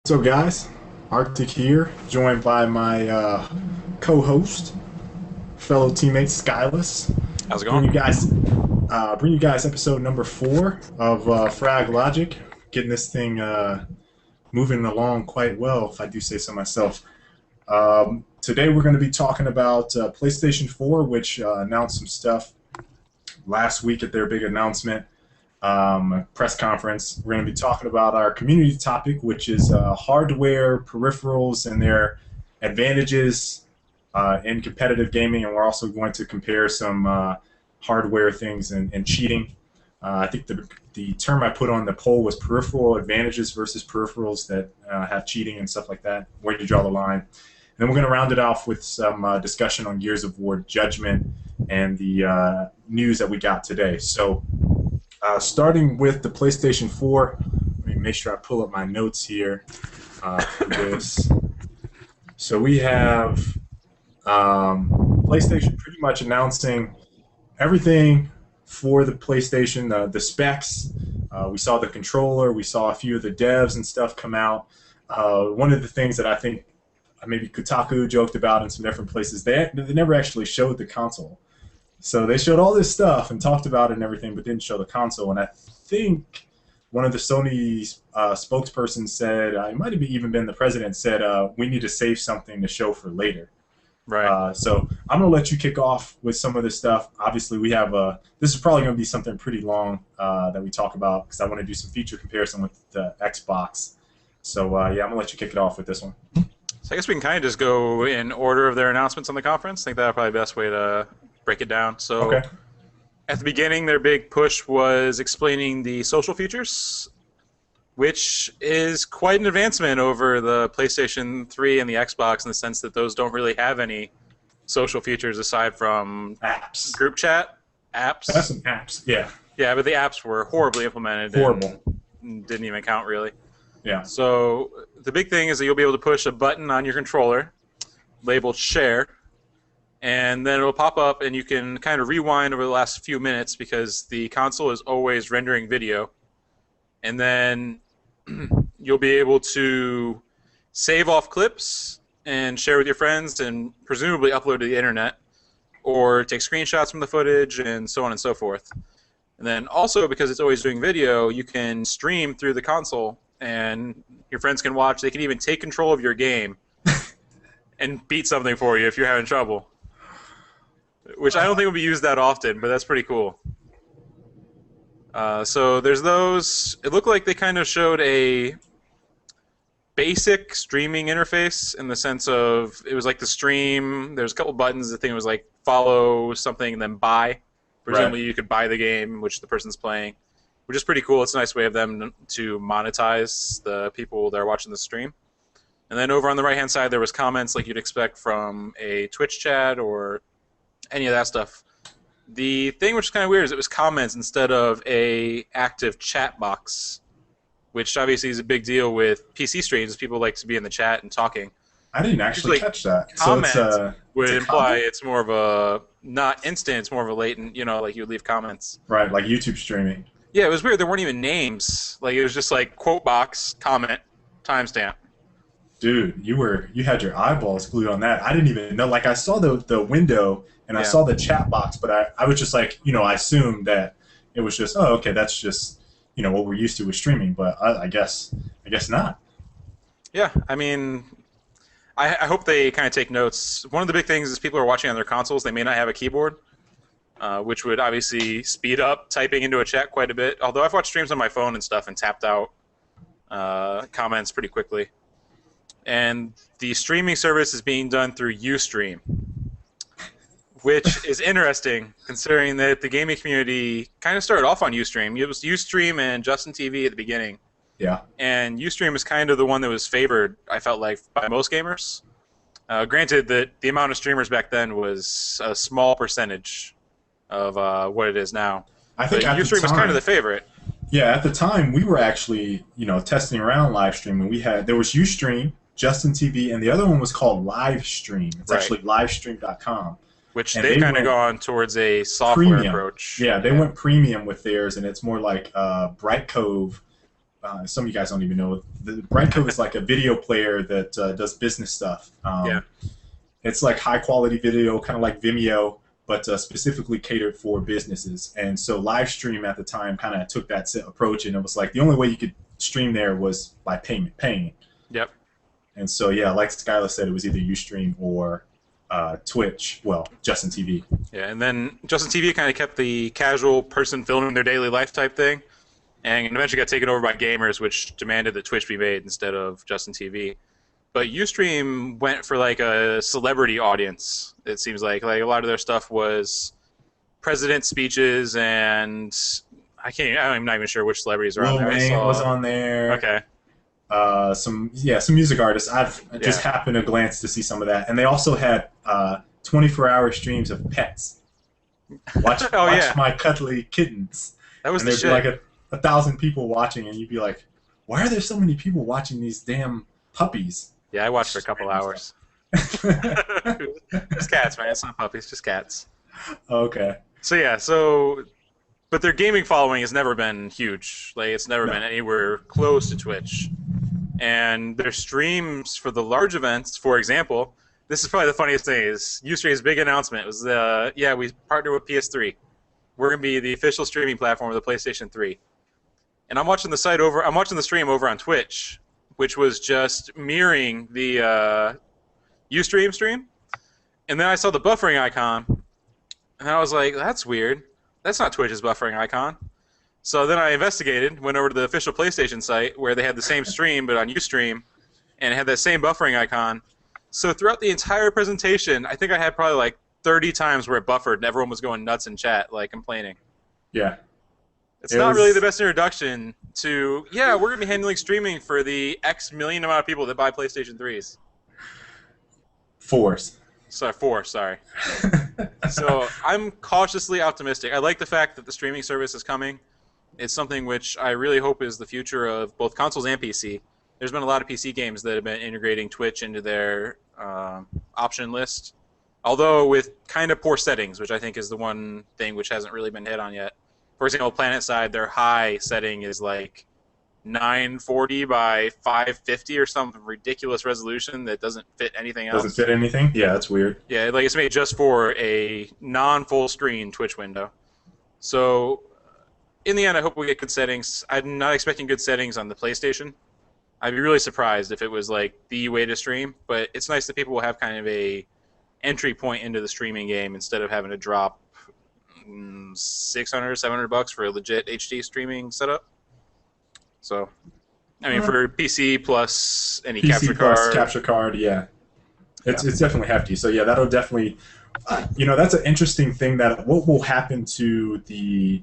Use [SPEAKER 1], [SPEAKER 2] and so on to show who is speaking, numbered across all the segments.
[SPEAKER 1] So guys, Arctic here, joined by my co-host, fellow teammate Skyllus.
[SPEAKER 2] How's it
[SPEAKER 1] Bring you
[SPEAKER 2] going?
[SPEAKER 1] guys, bring you guys episode number 4 of Frag Logic. Getting this thing moving along quite well, if I do say so myself. Today we're going to be talking about PlayStation 4, which announced some stuff last week at their big announcement. Press conference. We're going to be talking about our community topic, which is hardware, peripherals, and their advantages in competitive gaming. And we're also going to compare some hardware things and cheating. I think the term I put on the poll was peripheral advantages versus peripherals that have cheating and stuff like that. Where do you draw the line? And then we're going to round it off with some discussion on Gears of War Judgment and the news that we got today. So starting with the PlayStation 4, let me make sure I pull up my notes here for this. So we have PlayStation pretty much announcing everything for the PlayStation, the specs. We saw the controller, we saw a few of the devs and stuff come out. One of the things that I think maybe Kotaku joked about in some different places, they never actually showed the console. So they showed all this stuff and talked about it and everything, but didn't show the console. And I think one of the Sony spokespersons said, it might have even been the president, said, we need to save something to show for later.
[SPEAKER 2] Right.
[SPEAKER 1] So I'm going to let you kick off with some of this stuff. Obviously, we have this is probably going to be something pretty long that we talk about because I want to do some feature comparison with the Xbox. So, yeah, I'm going to let you kick it off with this one.
[SPEAKER 2] So I guess we can kind of just go in order of their announcements on the conference. I think that's probably the best way to break it down. So
[SPEAKER 1] Okay.
[SPEAKER 2] at the beginning, their big push was explaining the social features, which is quite an advancement over the PlayStation 3 and the Xbox in the sense that those don't really have any social features aside from
[SPEAKER 1] Apps.
[SPEAKER 2] group chat, apps.
[SPEAKER 1] That's some apps, yeah.
[SPEAKER 2] Yeah, but the apps were horribly implemented.
[SPEAKER 1] Horrible.
[SPEAKER 2] And didn't even count, really.
[SPEAKER 1] Yeah.
[SPEAKER 2] So the big thing is that you'll be able to push a button on your controller labeled Share, and then it'll pop up and you can kind of rewind over the last few minutes because the console is always rendering video. And then you'll be able to save off clips and share with your friends and presumably upload to the internet or take screenshots from the footage and so on and so forth. And then also, because it's always doing video, you can stream through the console and your friends can watch. They can even take control of your game and beat something for you if you're having trouble. Which I don't think will be used that often, but that's pretty cool. So there's those. It looked like they kind of showed a basic streaming interface in the sense of it was like the stream. There's a couple buttons. The thing was like follow something and then buy. Presumably you could buy the game which the person's playing, which is pretty cool. It's a nice way of them to monetize the people that are watching the stream. And then over on the right-hand side, there was comments like you'd expect from a Twitch chat or any of that stuff. The thing which is kind of weird is it was comments instead of a active chat box, which obviously is a big deal with PC streams. People like to be in the chat and talking.
[SPEAKER 1] I didn't actually
[SPEAKER 2] Usually
[SPEAKER 1] catch that.
[SPEAKER 2] Comment
[SPEAKER 1] So
[SPEAKER 2] would
[SPEAKER 1] it's a
[SPEAKER 2] imply
[SPEAKER 1] comment?
[SPEAKER 2] it's more of a, not instant, it's more of a latent, like you would leave comments.
[SPEAKER 1] Right, like YouTube streaming.
[SPEAKER 2] Yeah, it was weird. There weren't even names. Like it was just like quote box, comment, timestamp.
[SPEAKER 1] Dude, you had your eyeballs glued on that. I didn't even know. Like I saw the window and I
[SPEAKER 2] Yeah.
[SPEAKER 1] saw the chat box, but I was just like, I assumed that it was just, oh, okay, that's just what we're used to with streaming. But I guess not.
[SPEAKER 2] Yeah, I mean, I hope they kind of take notes. One of the big things is people are watching on their consoles. They may not have a keyboard, which would obviously speed up typing into a chat quite a bit. Although I've watched streams on my phone and stuff and tapped out comments pretty quickly. And the streaming service is being done through Ustream, which is interesting considering that the gaming community kind of started off on Ustream. It was Ustream and Justin TV at the beginning.
[SPEAKER 1] Yeah.
[SPEAKER 2] And Ustream was kind of the one that was favored, I felt like, by most gamers. Granted that the amount of streamers back then was a small percentage of what it is now.
[SPEAKER 1] I think
[SPEAKER 2] but
[SPEAKER 1] at the
[SPEAKER 2] Ustream was kind
[SPEAKER 1] time-
[SPEAKER 2] of the favorite.
[SPEAKER 1] Yeah, at the time we were actually, testing around live streaming. There was Ustream, Justin TV, and the other one was called Livestream. It's
[SPEAKER 2] Right.
[SPEAKER 1] actually livestream.com.
[SPEAKER 2] Which
[SPEAKER 1] And
[SPEAKER 2] they've
[SPEAKER 1] they
[SPEAKER 2] kind of
[SPEAKER 1] went
[SPEAKER 2] gone towards a software
[SPEAKER 1] premium.
[SPEAKER 2] approach.
[SPEAKER 1] Yeah, they went premium with theirs, and it's more like Bright Cove some of you guys don't even know. The Brightcove is like a video player that does business stuff.
[SPEAKER 2] Yeah.
[SPEAKER 1] It's like high quality video, kind of like Vimeo, but specifically catered for businesses. And so Livestream at the time kind of took that approach, and it was like the only way you could stream there was by paying.
[SPEAKER 2] Yep.
[SPEAKER 1] And so yeah, like Skyllus said, it was either Ustream or Twitch. Well, Justin TV.
[SPEAKER 2] Yeah, and then Justin TV kind of kept the casual person filming their daily life type thing, and eventually got taken over by gamers, which demanded that Twitch be made instead of Justin TV. But Ustream went for like a celebrity audience. It seems like a lot of their stuff was president speeches, and I'm not even sure which celebrities are on there.
[SPEAKER 1] Lil Wayne was on there.
[SPEAKER 2] Okay.
[SPEAKER 1] Some music artists. I've just happened to glance to see some of that, and they also had 24-hour streams of pets. Watch my cuddly kittens.
[SPEAKER 2] That was
[SPEAKER 1] and
[SPEAKER 2] the shit.
[SPEAKER 1] There'd be like 1,000 people watching, and you'd be like, "Why are there so many people watching these damn puppies?"
[SPEAKER 2] Yeah, I watched for a couple hours. Just cats, man. It's not puppies, just cats.
[SPEAKER 1] Okay.
[SPEAKER 2] But their gaming following has never been huge. Like, it's never been anywhere close to Twitch. And their streams for the large events, for example, this is probably the funniest thing, is Ustream's big announcement was, we partner with PS3. We're going to be the official streaming platform of the PlayStation 3. And I'm watching the stream over on Twitch, which was just mirroring the Ustream stream. And then I saw the buffering icon, and I was like, that's weird. That's not Twitch's buffering icon. So then I investigated, went over to the official PlayStation site where they had the same stream but on Ustream, and it had that same buffering icon. So throughout the entire presentation, I think I had probably like 30 times where it buffered and everyone was going nuts in chat, like complaining.
[SPEAKER 1] Yeah.
[SPEAKER 2] It's not really the best introduction to, we're going to be handling streaming for the X million amount of people that buy PlayStation 3s.
[SPEAKER 1] Four,
[SPEAKER 2] sorry. So I'm cautiously optimistic. I like the fact that the streaming service is coming. It's something which I really hope is the future of both consoles and PC. There's been a lot of PC games that have been integrating Twitch into their option list, although with kind of poor settings, which I think is the one thing which hasn't really been hit on yet. For example, PlanetSide, their high setting is like 940 by 550 or some ridiculous resolution that doesn't fit anything else.
[SPEAKER 1] Doesn't fit anything? Yeah, that's weird.
[SPEAKER 2] Yeah, like it's made just for a non-full screen Twitch window. So in the end, I hope we get good settings. I'm not expecting good settings on the PlayStation. I'd be really surprised if it was like the way to stream, but it's nice that people will have kind of a entry point into the streaming game instead of having to drop $600, $700 for a legit HD streaming setup. So, I mean, for PC plus any capture
[SPEAKER 1] card, yeah. It's definitely hefty. So yeah, that'll definitely, that's an interesting thing. That what will happen to the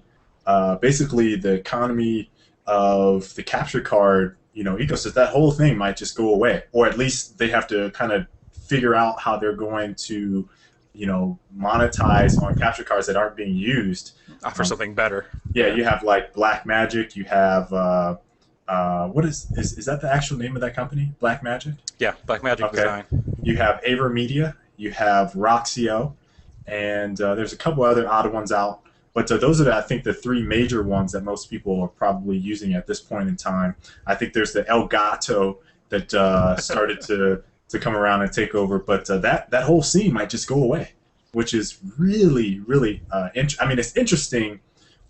[SPEAKER 1] basically the economy of the capture card, ecosystem. That whole thing might just go away, or at least they have to kind of figure out how they're going to, monetize on capture cards that aren't being used.
[SPEAKER 2] Offer something better.
[SPEAKER 1] Yeah, you have like Blackmagic. You have what is that the actual name of that company? Blackmagic?
[SPEAKER 2] Yeah, Blackmagic Design.
[SPEAKER 1] You have AverMedia. You have Roxio, and there's a couple other odd ones out. But those are, I think, the three major ones that most people are probably using at this point in time. I think there's the Elgato that started to come around and take over, but that whole scene might just go away, which is really, really it's interesting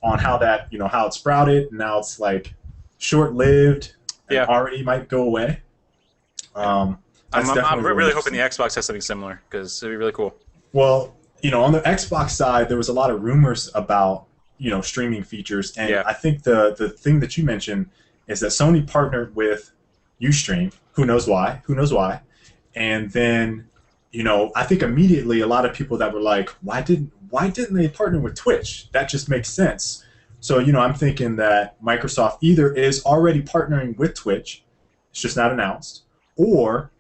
[SPEAKER 1] on how that, how it sprouted. Now it's like short-lived and already might go away.
[SPEAKER 2] I'm really hoping the Xbox has something similar, because it'd be really cool.
[SPEAKER 1] Well, on the Xbox side, there was a lot of rumors about, streaming features, and I think the thing that you mentioned is that Sony partnered with Ustream. Who knows why? And then, I think immediately a lot of people that were like, why didn't they partner with Twitch? That just makes sense. So, I'm thinking that Microsoft either is already partnering with Twitch, it's just not announced, or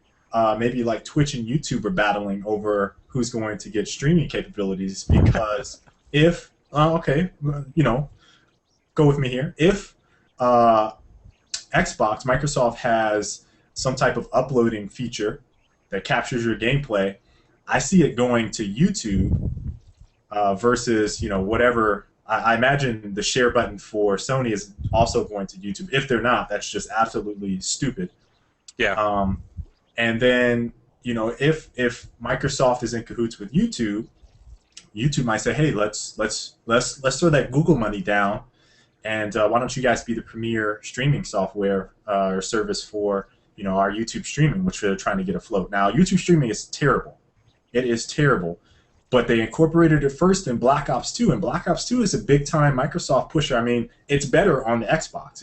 [SPEAKER 1] maybe like Twitch and YouTube are battling over who's going to get streaming capabilities, because if, go with me here, if Microsoft has some type of uploading feature that captures your gameplay, I see it going to YouTube versus, whatever I imagine the share button for Sony is also going to YouTube. If they're not, that's just absolutely stupid.
[SPEAKER 2] Yeah.
[SPEAKER 1] And then, if Microsoft is in cahoots with YouTube, YouTube might say, hey, let's throw that Google money down, and why don't you guys be the premier streaming software or service for our YouTube streaming, which they're trying to get afloat. Now, YouTube streaming is terrible. It is terrible. But they incorporated it first in Black Ops 2, and Black Ops 2 is a big-time Microsoft pusher. I mean, it's better on the Xbox.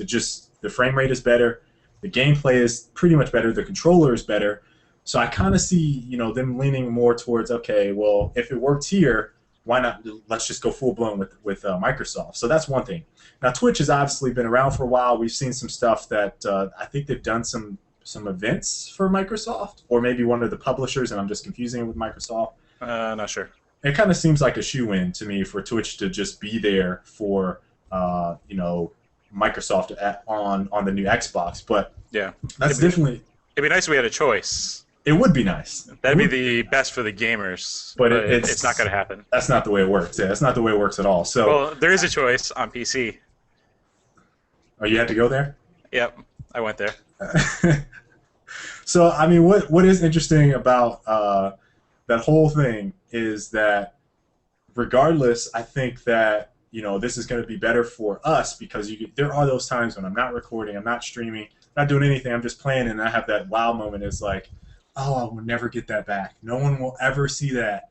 [SPEAKER 1] The frame rate is better, the gameplay is pretty much better, the controller is better. So I kind of see, them leaning more towards, okay, well, if it worked here, why not? Let's just go full-blown with Microsoft. So that's one thing. Now, Twitch has obviously been around for a while. We've seen some stuff that I think they've done some events for Microsoft, or maybe one of the publishers, and I'm just confusing it with Microsoft.
[SPEAKER 2] Not sure.
[SPEAKER 1] It kind of seems like a shoe-in to me for Twitch to just be there for Microsoft on the new Xbox. But
[SPEAKER 2] yeah,
[SPEAKER 1] that's definitely.
[SPEAKER 2] It'd be nice if we had a choice.
[SPEAKER 1] It would be nice.
[SPEAKER 2] That'd be the best for the gamers.
[SPEAKER 1] But
[SPEAKER 2] it's not going to happen.
[SPEAKER 1] That's not the way it works. Yeah, that's not the way it works at all. So.
[SPEAKER 2] Well, there is a choice on PC.
[SPEAKER 1] Oh, you had to go there?
[SPEAKER 2] Yep, I went there.
[SPEAKER 1] So, I mean, what is interesting about that whole thing is that regardless, I think that, this is going to be better for us because there are those times when I'm not recording, I'm not streaming, not doing anything, I'm just playing, and I have that wow moment. It's like, oh, I will never get that back. No one will ever see that.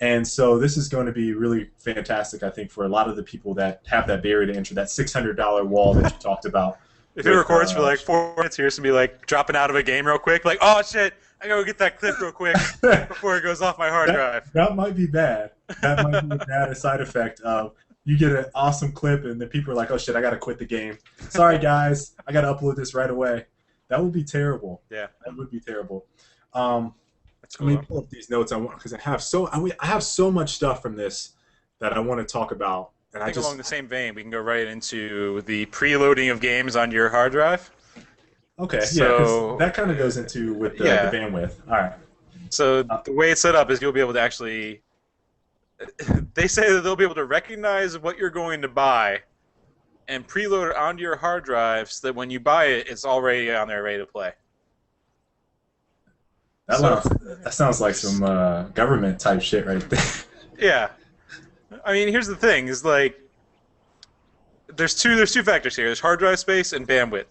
[SPEAKER 1] And so this is going to be really fantastic, I think, for a lot of the people that have that barrier to enter, that $600 wall that you talked about.
[SPEAKER 2] If it records for like 4 minutes, you're just going to be like dropping out of a game real quick, like, oh shit, I gotta go get that clip real quick before it goes off my hard drive.
[SPEAKER 1] That might be bad. That might be a bad side effect of you get an awesome clip and then people are like, oh shit, I gotta quit the game. Sorry guys, I gotta upload this right away. That would be terrible.
[SPEAKER 2] Yeah.
[SPEAKER 1] That would be terrible.
[SPEAKER 2] That's cool.
[SPEAKER 1] Let me pull up these notes because I have so much stuff from this that I want to talk about. And
[SPEAKER 2] I think along the same vein, we can go right into the preloading of games on your hard drive.
[SPEAKER 1] Okay,
[SPEAKER 2] so,
[SPEAKER 1] yeah, that kind of goes into with the bandwidth. All right.
[SPEAKER 2] So the way it's set up is you'll be able to actually. They say that they'll be able to recognize what you're going to buy, and preload it onto your hard drive so that when you buy it, it's already on there, ready to play.
[SPEAKER 1] That sounds like some government type shit right there.
[SPEAKER 2] Yeah, I mean, here's the thing: is like there's two factors here. There's hard drive space and bandwidth.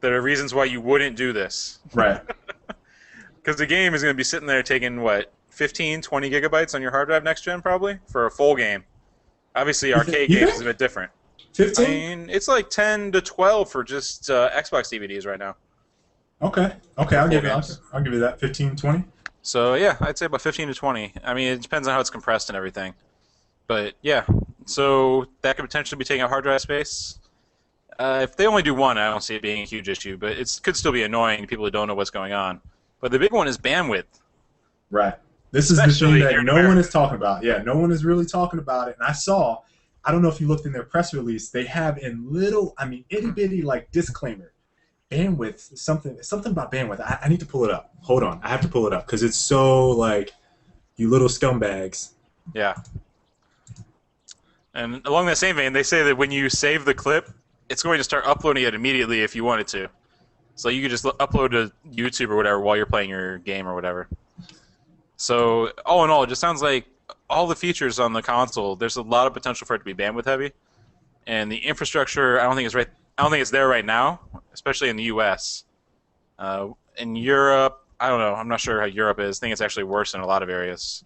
[SPEAKER 2] There are reasons why you wouldn't do this.
[SPEAKER 1] Right.
[SPEAKER 2] Because the game is going to be sitting there taking, 15, 20 gigabytes on your hard drive next gen, probably, for a full game. Obviously, arcade games is a bit different.
[SPEAKER 1] 15?
[SPEAKER 2] I mean, it's like 10 to 12 for just Xbox DVDs right now.
[SPEAKER 1] Okay. I'll give you that. 15, 20?
[SPEAKER 2] So, yeah, I'd say about 15 to 20. I mean, it depends on how it's compressed and everything. But, yeah. So, that could potentially be taking up hard drive space. If they only do one, I don't see it being a huge issue, but it could still be annoying to people who don't know what's going on. But the big one is bandwidth.
[SPEAKER 1] Right. This is the thing that no one is talking about. Yeah, no one is really talking about it. And I don't know if you looked in their press release, they have in itty-bitty, disclaimer. Bandwidth, something about bandwidth. I need to pull it up. Hold on. I have to pull it up because it's so, you little scumbags.
[SPEAKER 2] Yeah. And along that same vein, they say that when you save the clip, it's going to start uploading it immediately if you wanted to. So you could just upload to YouTube or whatever while you're playing your game or whatever. So all in all, it just sounds like all the features on the console, there's a lot of potential for it to be bandwidth heavy. And the infrastructure, I don't think it's there right now, especially in the US. In Europe, I don't know. I'm not sure how Europe is. I think it's actually worse in a lot of areas.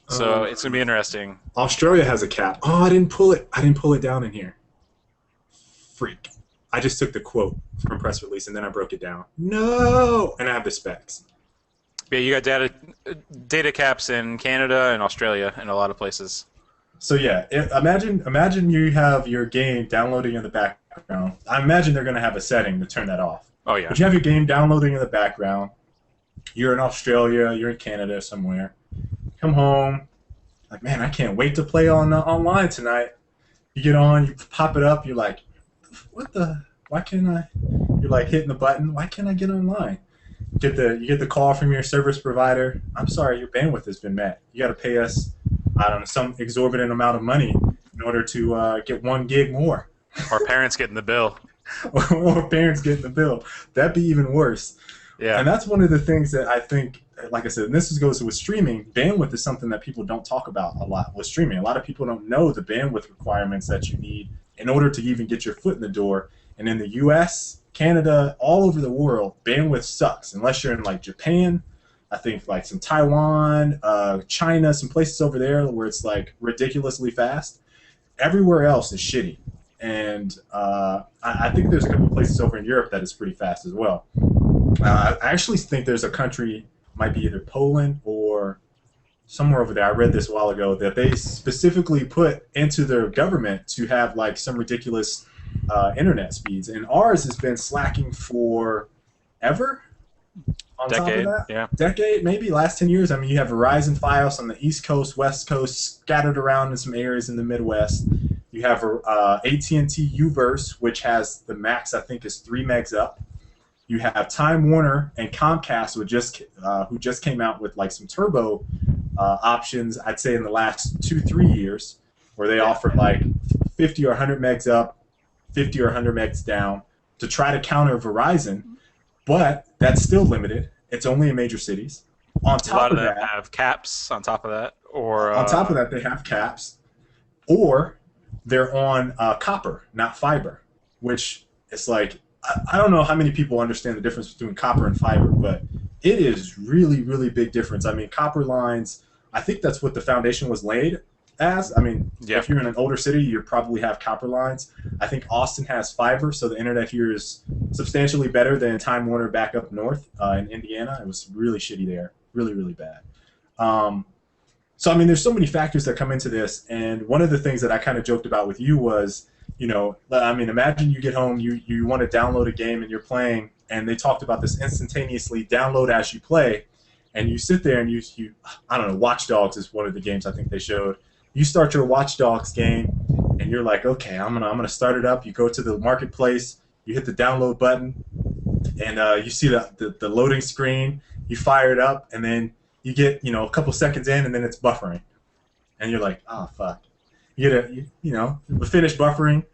[SPEAKER 2] So it's going to be interesting.
[SPEAKER 1] Australia has a cap. Oh, I didn't pull it down in here. Freak. I just took the quote from press release and then I broke it down. No! And I have the specs.
[SPEAKER 2] Yeah, you got data caps in Canada and Australia and a lot of places.
[SPEAKER 1] So yeah, imagine you have your game downloading in the background. I imagine they're going to have a setting to turn that off.
[SPEAKER 2] Oh yeah.
[SPEAKER 1] But you have your game downloading in the background. You're in Australia, you're in Canada somewhere. Come home, like, man, I can't wait to play online tonight. You get on, you pop it up, you're like, why can't I? You're hitting the button, why can't I get online? You get the call from your service provider. I'm sorry, your bandwidth has been met. You got to pay us I don't know, some exorbitant amount of money in order to get 1 gig more.
[SPEAKER 2] Or parents getting the bill.
[SPEAKER 1] Or parents getting the bill. That'd be even worse.
[SPEAKER 2] Yeah.
[SPEAKER 1] And that's one of the things that I think, like I said, and this goes with streaming, bandwidth is something that people don't talk about a lot with streaming. A lot of people don't know the bandwidth requirements that you need in order to even get your foot in the door. And in the US, Canada, all over the world, bandwidth sucks. Unless you're in like Japan, I think like some Taiwan, China, some places over there where it's like ridiculously fast. Everywhere else is shitty. And I think there's a couple places over in Europe that is pretty fast as well. I actually think there's a country, might be either Poland or somewhere over there. I read this a while ago that they specifically put into their government to have like some ridiculous internet speeds, and ours has been slacking for ever. On
[SPEAKER 2] Decade,
[SPEAKER 1] top of that,
[SPEAKER 2] yeah.
[SPEAKER 1] Decade, maybe last 10 years. I mean, you have Verizon Fios on the East Coast, West Coast, scattered around in some areas in the Midwest. You have AT&T Uverse, which has the max, I think, is 3 megs up. You have Time Warner and Comcast, who just came out with like some turbo options, I'd say in the last 2-3 years, where they offered like 50 or 100 megs up, 50 or 100 megs down to try to counter Verizon. But that's still limited. It's only in major cities. On top
[SPEAKER 2] a lot of
[SPEAKER 1] of
[SPEAKER 2] them
[SPEAKER 1] that,
[SPEAKER 2] have caps on top of that. Or
[SPEAKER 1] on top of that, they have caps. Or they're on copper, not fiber, which is like, I don't know how many people understand the difference between copper and fiber, but it is really, really big difference. I mean, copper lines, I think that's what the foundation was laid as. I mean, if you're in an older city, you probably have copper lines. I think Austin has fiber, so the internet here is substantially better than Time Warner back up north in Indiana. It was really shitty there, really, really bad. So, I mean, there's so many factors that come into this, and one of the things that I kind of joked about with you was, you know, I mean, imagine you get home, you want to download a game and you're playing, and they talked about this instantaneously download as you play, and you sit there and you I don't know, Watch Dogs is one of the games I think they showed. You start your Watch Dogs game, and you're like, okay, I'm gonna start it up. You go to the marketplace, you hit the download button, and you see the loading screen. You fire it up, and then you get a couple seconds in, and then it's buffering, and you're like, oh fuck. You get finish buffering,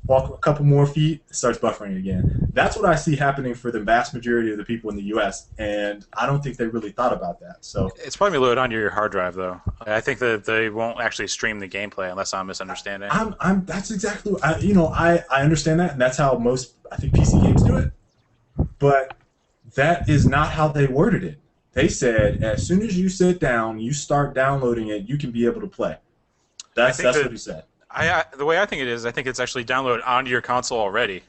[SPEAKER 1] walk a couple more feet, it starts buffering again. That's what I see happening for the vast majority of the people in the U.S., and I don't think they really thought about that. So
[SPEAKER 2] it's probably loaded onto your hard drive, though. I think that they won't actually stream the gameplay unless I'm misunderstanding.
[SPEAKER 1] That's exactly what I understand that, and that's how most, I think, PC games do it. But that is not how they worded it. They said as soon as you sit down, you start downloading it, you can be able to play. That's what he said.
[SPEAKER 2] The way I think it is, I think it's actually downloaded onto your console already.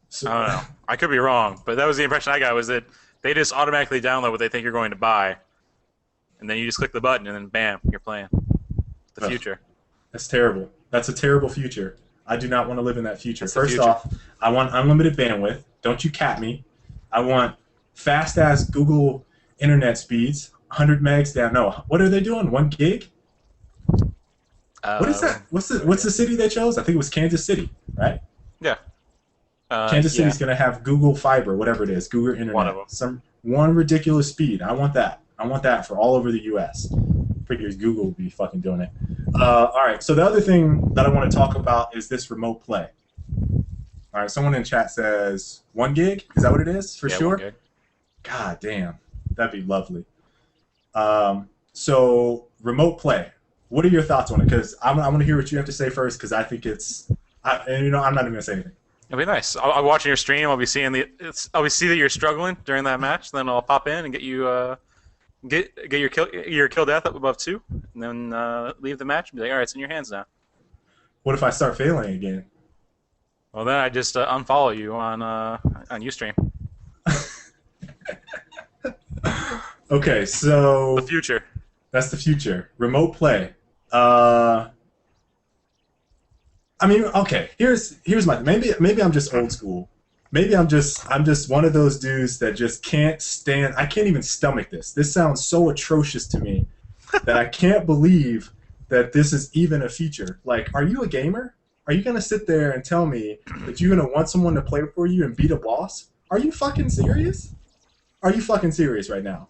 [SPEAKER 1] So,
[SPEAKER 2] I don't know. I could be wrong, but that was the impression I got, was that they just automatically download what they think you're going to buy, and then you just click the button, and then bam, you're playing. The future.
[SPEAKER 1] That's terrible. That's a terrible future. I do not want to live in that future.
[SPEAKER 2] That's
[SPEAKER 1] First off, I want unlimited bandwidth. Don't you cap me. I want fast-ass Google internet speeds, 100 megs down. No, what are they doing? 1 gig? What is that? What's the city they chose? I think it was Kansas City, right?
[SPEAKER 2] Yeah.
[SPEAKER 1] Kansas City's going to have Google Fiber, whatever it is, Google Internet.
[SPEAKER 2] One of them.
[SPEAKER 1] One ridiculous speed. I want that. I want that for all over the U.S. Figures Google will be fucking doing it. All right, so the other thing that I want to talk about is this remote play. All right, someone in chat says 1 gig. Is that what it is? For sure?
[SPEAKER 2] 1 gig.
[SPEAKER 1] God damn. That'd be lovely. So, remote play. What are your thoughts on it? Because I want to hear what you have to say first, because I think it's... I'm not even going to say anything.
[SPEAKER 2] It'll be nice. I'll be watching your stream. I'll be seeing that you're struggling during that match. Then I'll pop in and get you get your kill death up above 2, and then leave the match and be like, all right, it's in your hands now.
[SPEAKER 1] What if I start failing again?
[SPEAKER 2] Well, then I just unfollow you on Ustream.
[SPEAKER 1] Okay, so
[SPEAKER 2] The future.
[SPEAKER 1] That's the future. Remote play. I mean, okay. Here's my maybe I'm just old school. Maybe I'm just one of those dudes that just can't stand. I can't even stomach this. This sounds so atrocious to me that I can't believe that this is even a feature. Like, are you a gamer? Are you gonna sit there and tell me that you're gonna want someone to play for you and beat a boss? Are you fucking serious? Are you fucking serious right now?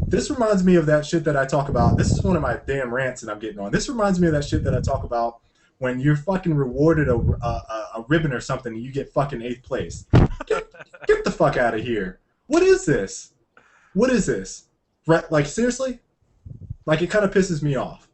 [SPEAKER 1] This reminds me of that shit that I talk about. This is one of my damn rants that I'm getting on. This reminds me of that shit that I talk about when you're fucking rewarded a ribbon or something and you get fucking 8th place. Get the fuck out of here. What is this? What is this? Right? Like, seriously? Like, it kind of pisses me off.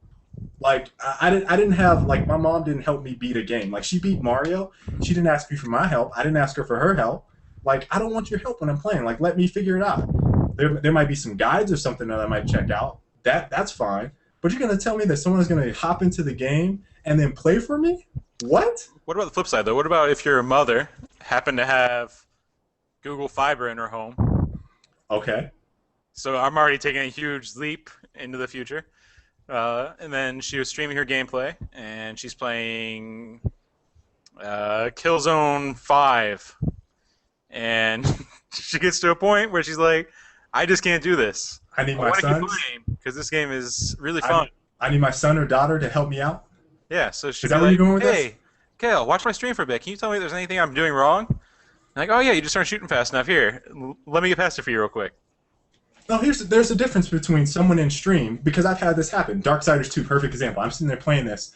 [SPEAKER 1] Like, I didn't have, like, my mom didn't help me beat a game. Like, she beat Mario. She didn't ask me for my help. I didn't ask her for her help. Like, I don't want your help when I'm playing. Like, let me figure it out. There might be some guides or something that I might check out. That's fine. But you're going to tell me that someone's going to hop into the game and then play for me? What?
[SPEAKER 2] What about the flip side, though? What about if your mother happened to have Google Fiber in her home?
[SPEAKER 1] Okay.
[SPEAKER 2] So I'm already taking a huge leap into the future. And then she was streaming her gameplay, and she's playing Killzone 5. And she gets to a point where she's like, I just can't do this.
[SPEAKER 1] I need my son.
[SPEAKER 2] Because this game is really fun.
[SPEAKER 1] I need my son or daughter to help me out.
[SPEAKER 2] Yeah, so she's
[SPEAKER 1] Is that where you're going with this?
[SPEAKER 2] Hey, Kale, watch my stream for a bit. Can you tell me if there's anything I'm doing wrong? I'm like, oh yeah, you just aren't shooting fast enough. Here, let me get past it for you real quick.
[SPEAKER 1] No, there's a difference between someone in stream, because I've had this happen. Darksiders 2, perfect example. I'm sitting there playing this,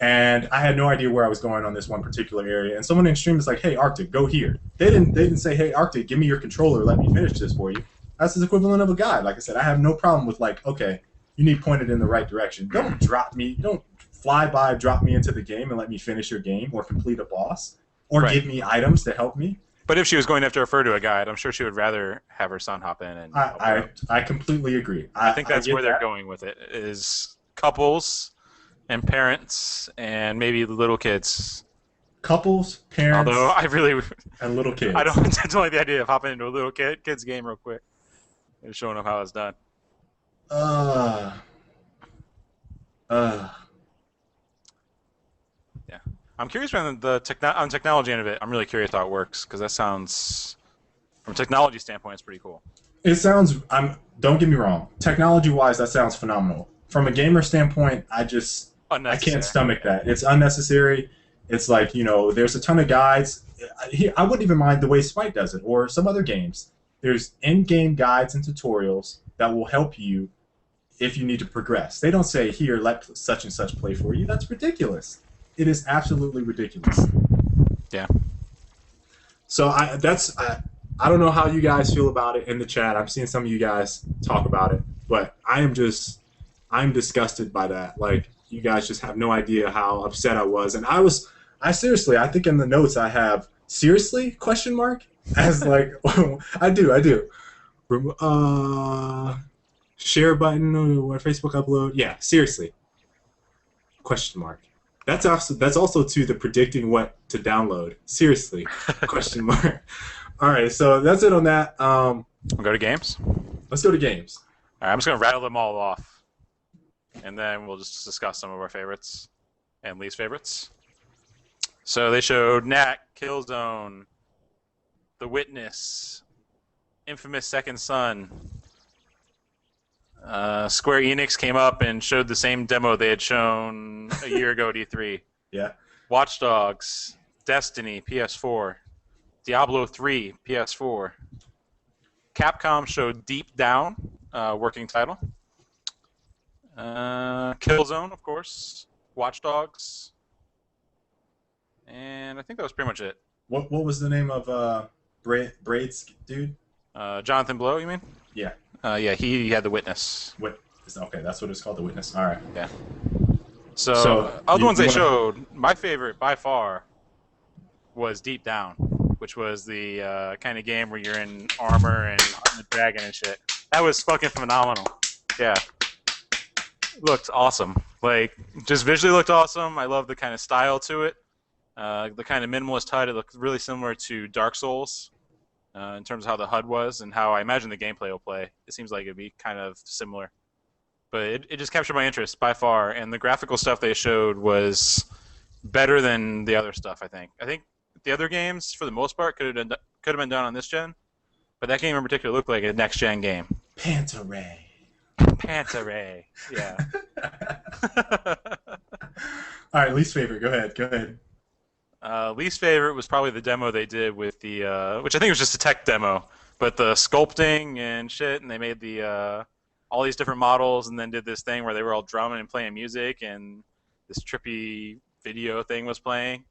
[SPEAKER 1] and I had no idea where I was going on this one particular area. And someone in stream is like, "Hey, Arctic, go here." They didn't say, "Hey, Arctic, give me your controller. Let me finish this for you." That's the equivalent of a guide. Like I said, I have no problem with, like, okay, you need pointed in the right direction. Don't drop me. Don't fly by, drop me into the game and let me finish your game or complete a boss or give me items to help me.
[SPEAKER 2] But if she was going to have to refer to a guide, I'm sure she would rather have her son hop in and help her.
[SPEAKER 1] I completely agree.
[SPEAKER 2] I think that's where they're going with it, is couples and parents and maybe little kids.
[SPEAKER 1] Couples, parents,
[SPEAKER 2] although I really
[SPEAKER 1] and little kids.
[SPEAKER 2] I don't like the idea of hopping into a little kid's game real quick and showing them how it's done. Yeah, I'm curious on the technology end of it. I'm really curious how it works, because that sounds, from a technology standpoint, it's pretty cool.
[SPEAKER 1] It sounds. Don't get me wrong. Technology-wise, that sounds phenomenal. From a gamer standpoint, I can't stomach that. It's unnecessary. It's like, there's a ton of guides. I wouldn't even mind the way Spike does it, or some other games. There's in-game guides and tutorials that will help you if you need to progress. They don't say, here, let such and such play for you. That's ridiculous. It is absolutely ridiculous.
[SPEAKER 2] Yeah.
[SPEAKER 1] So I don't know how you guys feel about it in the chat. I'm seeing some of you guys talk about it, but I'm disgusted by that. Like, you guys just have no idea how upset I was. And I seriously, I think in the notes I have, seriously, ? As like, I do. Share button or Facebook upload. Yeah, seriously. ? That's also to the predicting what to download. Seriously. ? All right, so that's it on that.
[SPEAKER 2] We'll go to games.
[SPEAKER 1] Let's go to games.
[SPEAKER 2] All right, I'm just gonna rattle them all off, and then we'll just discuss some of our favorites and least favorites. So they showed Knack, Killzone, The Witness, Infamous Second Son. Square Enix came up and showed the same demo they had shown a year ago at E3.
[SPEAKER 1] Yeah.
[SPEAKER 2] Watch Dogs, Destiny, PS4, Diablo 3, PS4. Capcom showed Deep Down, working title. Killzone, of course. Watch Dogs. And I think that was pretty much it.
[SPEAKER 1] What was the name of Braid's dude?
[SPEAKER 2] Jonathan Blow, you mean?
[SPEAKER 1] Yeah.
[SPEAKER 2] Yeah, he had The Witness.
[SPEAKER 1] Okay, that's what it's called, The Witness. All right.
[SPEAKER 2] Yeah. So other ones they showed, my favorite by far was Deep Down, which was the kind of game where you're in armor and hunting a dragon and shit. That was fucking phenomenal. Yeah. Looked awesome. Like, just visually looked awesome. I love the kind of style to it. The kind of minimalist HUD. It looked really similar to Dark Souls in terms of how the HUD was and how I imagine the gameplay will play. It seems like it'd be kind of similar. But it just captured my interest by far, and the graphical stuff they showed was better than the other stuff, I think. I think the other games, for the most part, could have been done on this gen, but that game in particular looked like a next-gen game.
[SPEAKER 1] Pantaray,
[SPEAKER 2] yeah.
[SPEAKER 1] All right, least favorite. Go ahead.
[SPEAKER 2] Least favorite was probably the demo they did with the, which I think was just a tech demo, But the sculpting and shit, and they made the all these different models, and then did this thing where they were all drumming and playing music, and this trippy video thing was playing.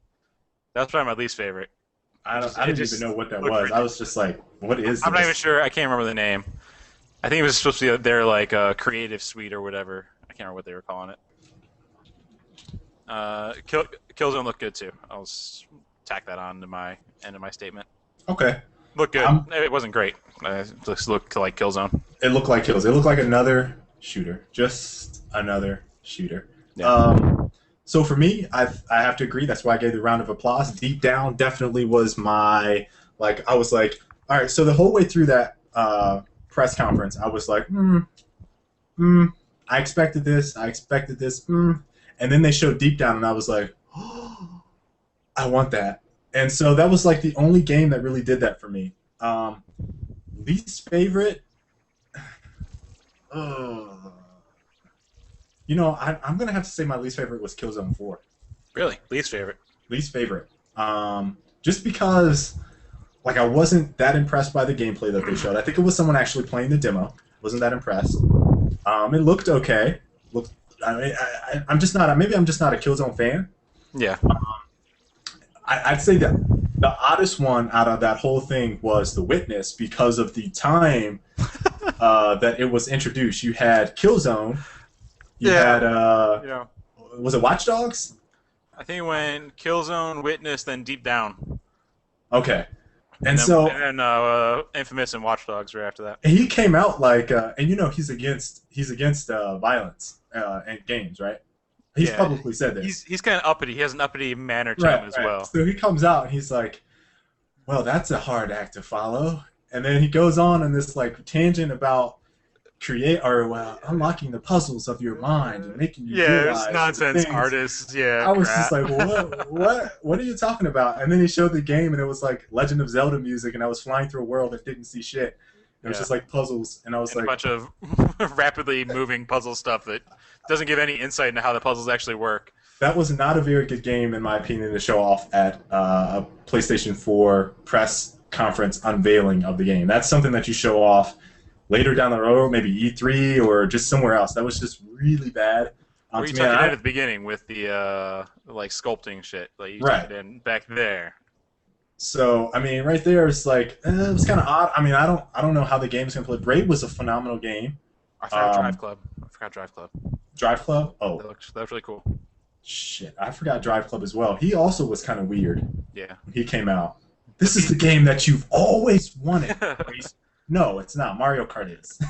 [SPEAKER 2] That's probably my least favorite.
[SPEAKER 1] I didn't even know what that was.
[SPEAKER 2] Ridiculous.
[SPEAKER 1] I was just like, what is this?
[SPEAKER 2] I'm not even sure. I can't remember the name. I think it was supposed to be their like creative suite or whatever. I can't remember what they were calling it. Killzone looked good too. I'll tack that on to my end of my statement.
[SPEAKER 1] Okay.
[SPEAKER 2] Looked good. It wasn't great. It just looked like Killzone.
[SPEAKER 1] It looked like Killzone. It looked like another shooter. Just another shooter.
[SPEAKER 2] Yeah.
[SPEAKER 1] So for me, I have to agree. That's why I gave the round of applause. Deep down, definitely was my I was like, all right. So the whole way through that press conference, I was like, I expected this. And then they showed Deep Down, and I was like, oh, I want that. And so that was like the only game that really did that for me. Least favorite. You know, I'm gonna have to say my least favorite was Killzone 4.
[SPEAKER 2] Really? Least favorite?
[SPEAKER 1] Least favorite. Just because, I wasn't that impressed by the gameplay that they showed. I think it was someone actually playing the demo. Wasn't that impressed. It looked okay. I'm just not. Maybe I'm just not a Killzone fan.
[SPEAKER 2] Yeah.
[SPEAKER 1] I'd say that the oddest one out of that whole thing was The Witness because of the time that it was introduced. You had Killzone. You had, was it Watch Dogs?
[SPEAKER 2] I think when Killzone, Witness, then Deep Down.
[SPEAKER 1] Okay.
[SPEAKER 2] And then Infamous and Watch Dogs were after that.
[SPEAKER 1] And he came out and you know he's against violence in games, right? He's publicly said this.
[SPEAKER 2] He's kind of uppity. He has an uppity manner to him as well.
[SPEAKER 1] So he comes out and he's like, well, that's a hard act to follow. And then he goes on this tangent about unlocking the puzzles of your mind and making you realize
[SPEAKER 2] it's nonsense artists. Yeah,
[SPEAKER 1] I was just like, what are you talking about? And then he showed the game, and it was like Legend of Zelda music, and I was flying through a world and didn't see shit. It was just like puzzles, and I was like,
[SPEAKER 2] a bunch of rapidly moving puzzle stuff that doesn't give any insight into how the puzzles actually work.
[SPEAKER 1] That was not a very good game, in my opinion, to show off at a PlayStation 4 press conference unveiling of the game. That's something that you show off later down the road, maybe E3 or just somewhere else. That was just really bad.
[SPEAKER 2] Or you tuck it in at the beginning with the sculpting shit. Like you tuck it in back there.
[SPEAKER 1] So I mean, right there, it's it was kind of odd. I mean, I don't know how the game's gonna play. Braid was a phenomenal game.
[SPEAKER 2] I forgot Drive Club.
[SPEAKER 1] Drive Club? Oh,
[SPEAKER 2] that was really cool.
[SPEAKER 1] Shit, I forgot Drive Club as well. He also was kind of weird.
[SPEAKER 2] Yeah.
[SPEAKER 1] When he came out. This is the game that you've always wanted. No, it's not. Mario Kart is.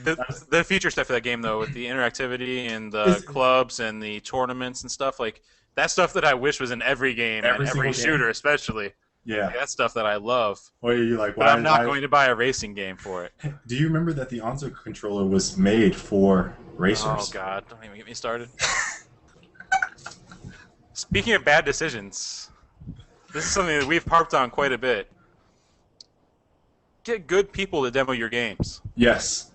[SPEAKER 2] The feature stuff for that game, though, with the interactivity and the clubs and the tournaments and stuff, that stuff that I wish was in every game, and every shooter especially.
[SPEAKER 1] Yeah.
[SPEAKER 2] That's stuff that I love.
[SPEAKER 1] What are you like?
[SPEAKER 2] But I'm not going to buy a racing game for it.
[SPEAKER 1] Do you remember that the Onzo controller was made for racers?
[SPEAKER 2] Oh, God. Don't even get me started. Speaking of bad decisions, this is something that we've harped on quite a bit. Get good people to demo your games.
[SPEAKER 1] Yes.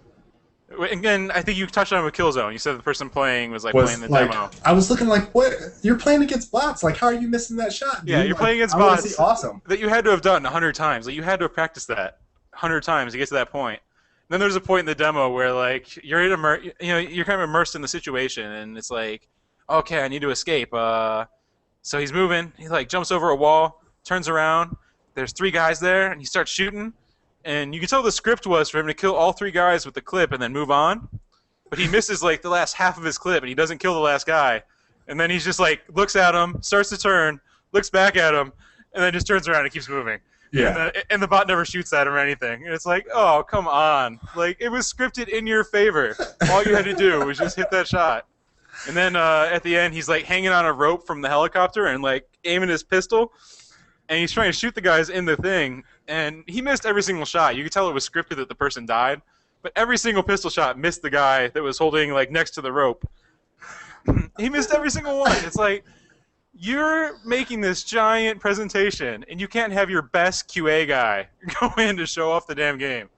[SPEAKER 2] Again, I think you touched on it with Killzone. You said the person playing was playing the demo.
[SPEAKER 1] I was looking what? You're playing against bots. How are you missing that shot? Dude?
[SPEAKER 2] Yeah, you're playing against bots.
[SPEAKER 1] See awesome.
[SPEAKER 2] That you had to have done 100 times. You had to have practiced that 100 times to get to that point. And then there's a point in the demo where you're you're kind of immersed in the situation, and it's okay, I need to escape. So he's moving. He jumps over a wall, turns around. There's 3 guys there, and he starts shooting. And you can tell the script was for him to kill all 3 guys with the clip and then move on. But he misses the last half of his clip, and he doesn't kill the last guy. And then he's just looks at him, starts to turn, looks back at him, and then just turns around and keeps moving.
[SPEAKER 1] Yeah.
[SPEAKER 2] And the bot never shoots at him or anything. And it's oh, come on. It was scripted in your favor. All you had to do was just hit that shot. And then at the end, he's hanging on a rope from the helicopter and aiming his pistol. And he's trying to shoot the guys in the thing, and he missed every single shot. You could tell it was scripted that the person died, but every single pistol shot missed the guy that was holding next to the rope. He missed every single one. It's you're making this giant presentation, and you can't have your best QA guy go in to show off the damn game.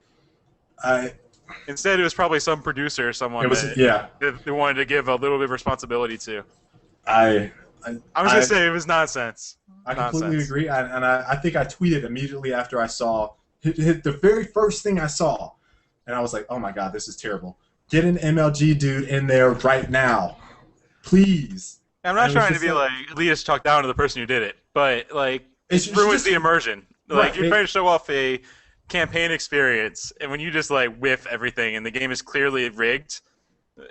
[SPEAKER 2] Instead, it was probably some producer or someone that wanted to give a little bit of responsibility to. I was going to say it was nonsense.
[SPEAKER 1] I completely agree, and I think I tweeted immediately after I saw hit the very first thing I saw, and I was like, oh my god, this is terrible. Get an MLG dude in there right now, please.
[SPEAKER 2] I'm
[SPEAKER 1] And
[SPEAKER 2] not
[SPEAKER 1] it was
[SPEAKER 2] trying to
[SPEAKER 1] just
[SPEAKER 2] be like elitist talk down to the person who did it, but like
[SPEAKER 1] it's
[SPEAKER 2] it
[SPEAKER 1] just,
[SPEAKER 2] ruins the immersion. Like
[SPEAKER 1] right.
[SPEAKER 2] you're trying to show off a campaign experience, and when you just like whiff everything, and the game is clearly rigged,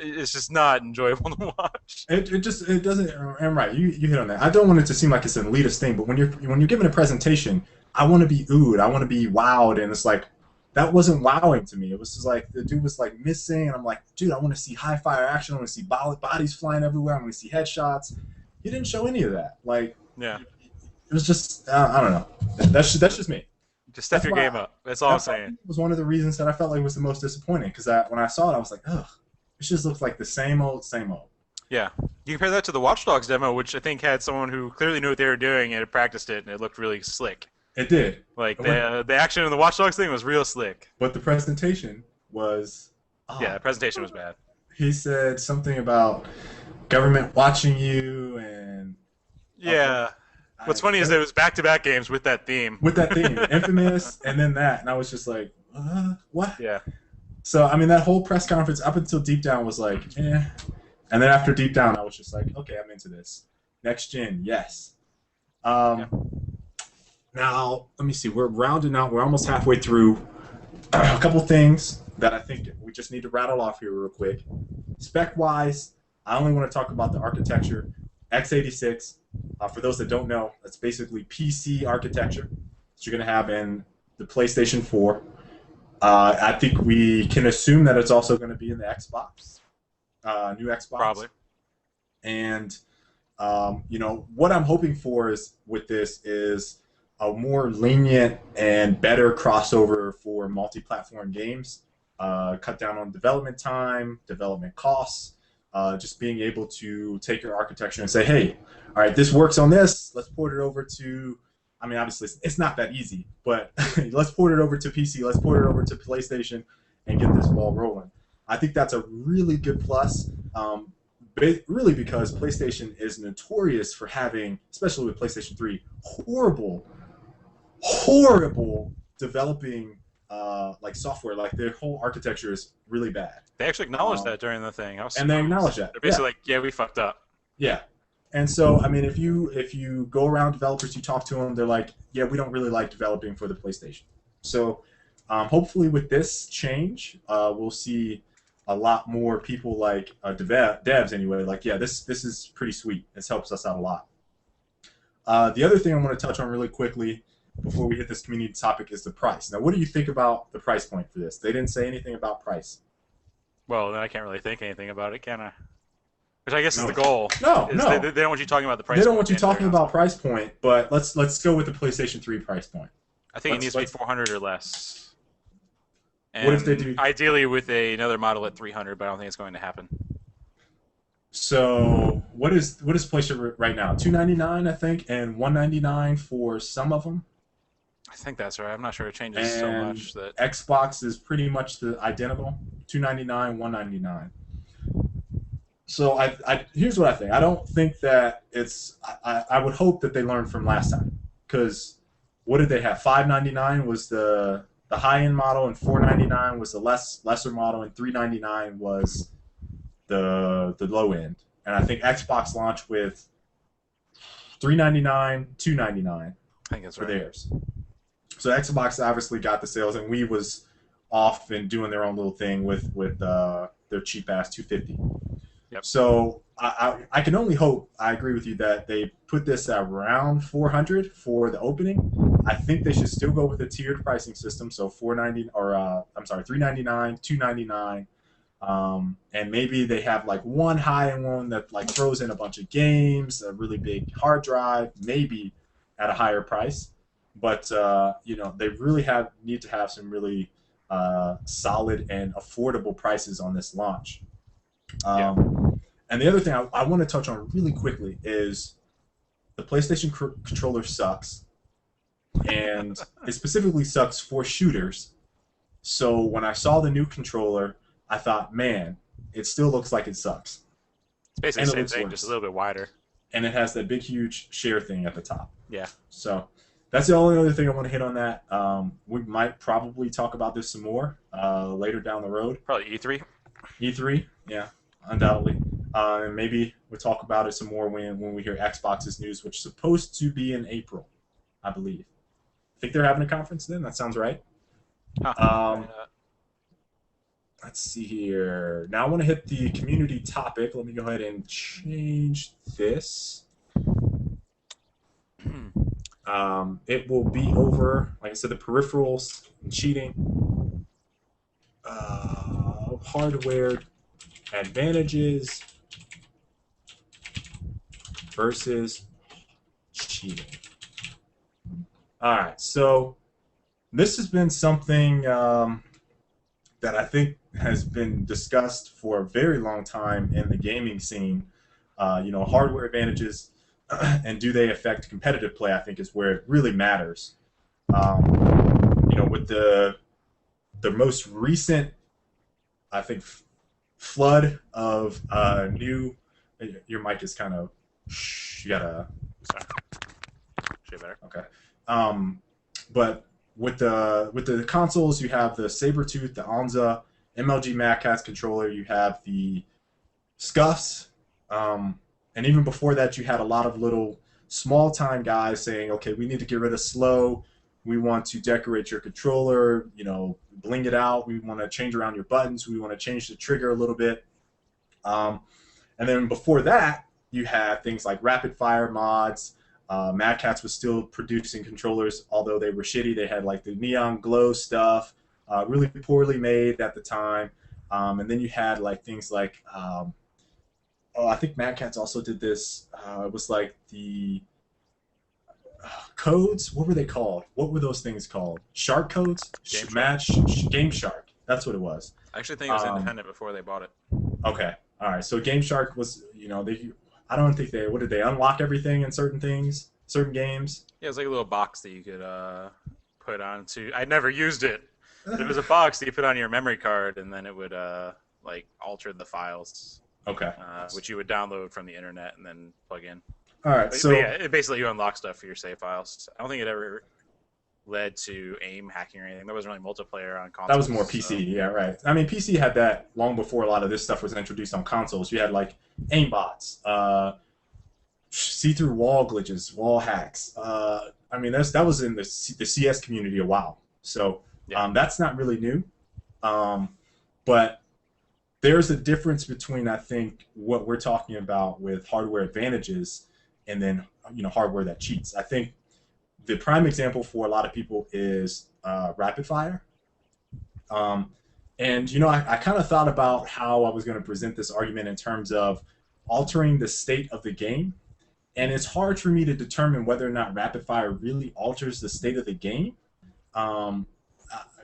[SPEAKER 2] it's just not enjoyable to watch.
[SPEAKER 1] It doesn't. I'm right. You hit on that. I don't want it to seem like it's an elitist thing, but when you're giving a presentation, I want to be oohed. I want to be wowed, and it's like that wasn't wowing to me. It was just like the dude was like missing, and I'm like, dude, I want to see high fire action. I want to see bodies flying everywhere. I want to see headshots. He didn't show any of that. Like,
[SPEAKER 2] Yeah,
[SPEAKER 1] it was just I don't know. That's just me.
[SPEAKER 2] just step your game up. That's all I'm saying.
[SPEAKER 1] It was one of the reasons that I felt like it was the most disappointing because when I saw it, I was like, ugh, it just looks like the same old, same old.
[SPEAKER 2] Yeah, you compare that to the Watch Dogs demo, which I think had someone who clearly knew what they were doing and had practiced it, and it looked really slick.
[SPEAKER 1] It did.
[SPEAKER 2] Like the action in the Watch Dogs thing was real slick.
[SPEAKER 1] But the presentation was.
[SPEAKER 2] Yeah, the presentation was bad.
[SPEAKER 1] He said something about government watching you and.
[SPEAKER 2] Yeah. What's funny is that it was back-to-back games with that theme.
[SPEAKER 1] With that theme, Infamous, and then that, and I was just like, what?
[SPEAKER 2] Yeah.
[SPEAKER 1] So I mean, that whole press conference up until Deep Down was like, eh, and then after Deep Down, I was just like, okay, I'm into this. Next gen, yes.
[SPEAKER 2] Yeah.
[SPEAKER 1] Now let me see. We're rounding out. We're almost halfway through. A couple things that I think we just need to rattle off here real quick. Spec-wise, I only want to talk about the architecture. x86. For those that don't know, that's basically PC architecture that you're going to have in the PlayStation 4. I think we can assume that it's also going to be in the Xbox, new Xbox.
[SPEAKER 2] Probably.
[SPEAKER 1] And what I'm hoping for is with this is a more lenient and better crossover for multi-platform games. Cut down on development time, development costs. Just being able to take your architecture and say, hey, all right, this works on this. Let's port it over to. I mean, obviously, it's not that easy, but let's port it over to PC. Let's port it over to PlayStation and get this ball rolling. I think that's a really good plus, really because PlayStation is notorious for having, especially with PlayStation 3, horrible developing like software. Like their whole architecture is really bad.
[SPEAKER 2] They actually acknowledged that during the thing.
[SPEAKER 1] And they acknowledge that.
[SPEAKER 2] They're basically like, yeah, we fucked up.
[SPEAKER 1] Yeah. And so, I mean, if you go around developers, you talk to them, they're like, yeah, we don't really like developing for the PlayStation. So hopefully with this change, we'll see a lot more people like devs anyway, like, yeah, this is pretty sweet. This helps us out a lot. The other thing I want to touch on really quickly before we hit this community topic is the price. Now, what do you think about the price point for this? They didn't say anything about price.
[SPEAKER 2] Well, then I can't really think anything about it, can I? Which I guess is the goal.
[SPEAKER 1] No.
[SPEAKER 2] They don't want you talking about the price point.
[SPEAKER 1] They don't want you talking about price point, but let's go with the PlayStation 3 price point.
[SPEAKER 2] I think it needs to be 400 or less. And
[SPEAKER 1] what if they do?
[SPEAKER 2] Ideally with another model at 300, but I don't think it's going to happen.
[SPEAKER 1] So what is PlayStation right now? $299, I think, and $199 for some of them.
[SPEAKER 2] I think that's right. I'm not sure it changes so much that
[SPEAKER 1] Xbox is pretty much the identical, $299, $199. So here's what I think. I don't think that it's. I would hope that they learned from last time, because what did they have? $599 was the high end model, and $499 was the lesser model, and $399 was the low end. And I think Xbox launched with $399, $299.
[SPEAKER 2] I think that's
[SPEAKER 1] for
[SPEAKER 2] right.
[SPEAKER 1] theirs. So Xbox obviously got the sales, and Wii was off and doing their own little thing with their cheap ass $250.
[SPEAKER 2] Yep.
[SPEAKER 1] So I can only hope. I agree with you that they put this at around $400 for the opening. I think they should still go with a tiered pricing system. So $399, $299, and maybe they have like one high-end one that like throws in a bunch of games, a really big hard drive, maybe at a higher price. But they really need to have some really solid and affordable prices on this launch. And the other thing I want to touch on really quickly is the PlayStation controller sucks, and it specifically sucks for shooters. So when I saw the new controller, I thought, man, it still looks like it sucks.
[SPEAKER 2] It's basically the same thing, just a little bit wider.
[SPEAKER 1] And it has that big, huge share thing at the top.
[SPEAKER 2] Yeah.
[SPEAKER 1] So That's the only other thing I want to hit on that. We might probably talk about this some more later down the road.
[SPEAKER 2] Probably E3.
[SPEAKER 1] E3, yeah, undoubtedly. And maybe we'll talk about it some more when we hear Xbox's news, which is supposed to be in April, I believe. I think they're having a conference then. That sounds right.
[SPEAKER 2] Huh.
[SPEAKER 1] Let's see here. Now I want to hit the community topic. Let me go ahead and change this. It will be over, like I said, the peripherals and cheating, hardware advantages versus cheating. All right, so this has been something that I think has been discussed for a very long time in the gaming scene. Hardware advantages and do they affect competitive play, I think is where it really matters. With the most recent, I think, flood of new. Your mic is kind of. You gotta.
[SPEAKER 2] Sorry. Should be better.
[SPEAKER 1] Okay. But with the consoles, you have the Sabertooth, the Onza, MLG Mad Catz controller. You have the Scuffs, and even before that, you had a lot of little small-time guys saying, "Okay, we need to get rid of slow. We want to decorate your controller. Bling it out. We want to change around your buttons. We want to change the trigger a little bit." And then before that, you had things like rapid fire mods. Mad Catz was still producing controllers, although they were shitty. They had like the neon glow stuff, really poorly made at the time. And then you had like things like, I think Mad Catz also did this. It was like the codes. What were they called? What were those things called? Shark codes? Game Shark. That's what it was.
[SPEAKER 2] I actually think it was independent before they bought it.
[SPEAKER 1] Okay. All right. So Game Shark was, I don't think what did they unlock everything in certain games?
[SPEAKER 2] Yeah, it was like a little box that you could put onto. I never used it. But it was a box that you put on your memory card, and then it would alter the files.
[SPEAKER 1] Okay.
[SPEAKER 2] Which you would download from the internet and then plug in.
[SPEAKER 1] All right.
[SPEAKER 2] But yeah, it basically you unlock stuff for your save files. I don't think it ever led to aim hacking or anything. There wasn't really multiplayer on consoles.
[SPEAKER 1] That was more PC, yeah, right. I mean, PC had that long before a lot of this stuff was introduced on consoles. You had like aimbots, see-through wall glitches, wall hacks. I mean, that was in the CS community a while. So that's not really new. But there's a difference between, I think, what we're talking about with hardware advantages and then hardware that cheats. I think the prime example for a lot of people is rapid fire. And I kind of thought about how I was going to present this argument in terms of altering the state of the game. And it's hard for me to determine whether or not rapid fire really alters the state of the game.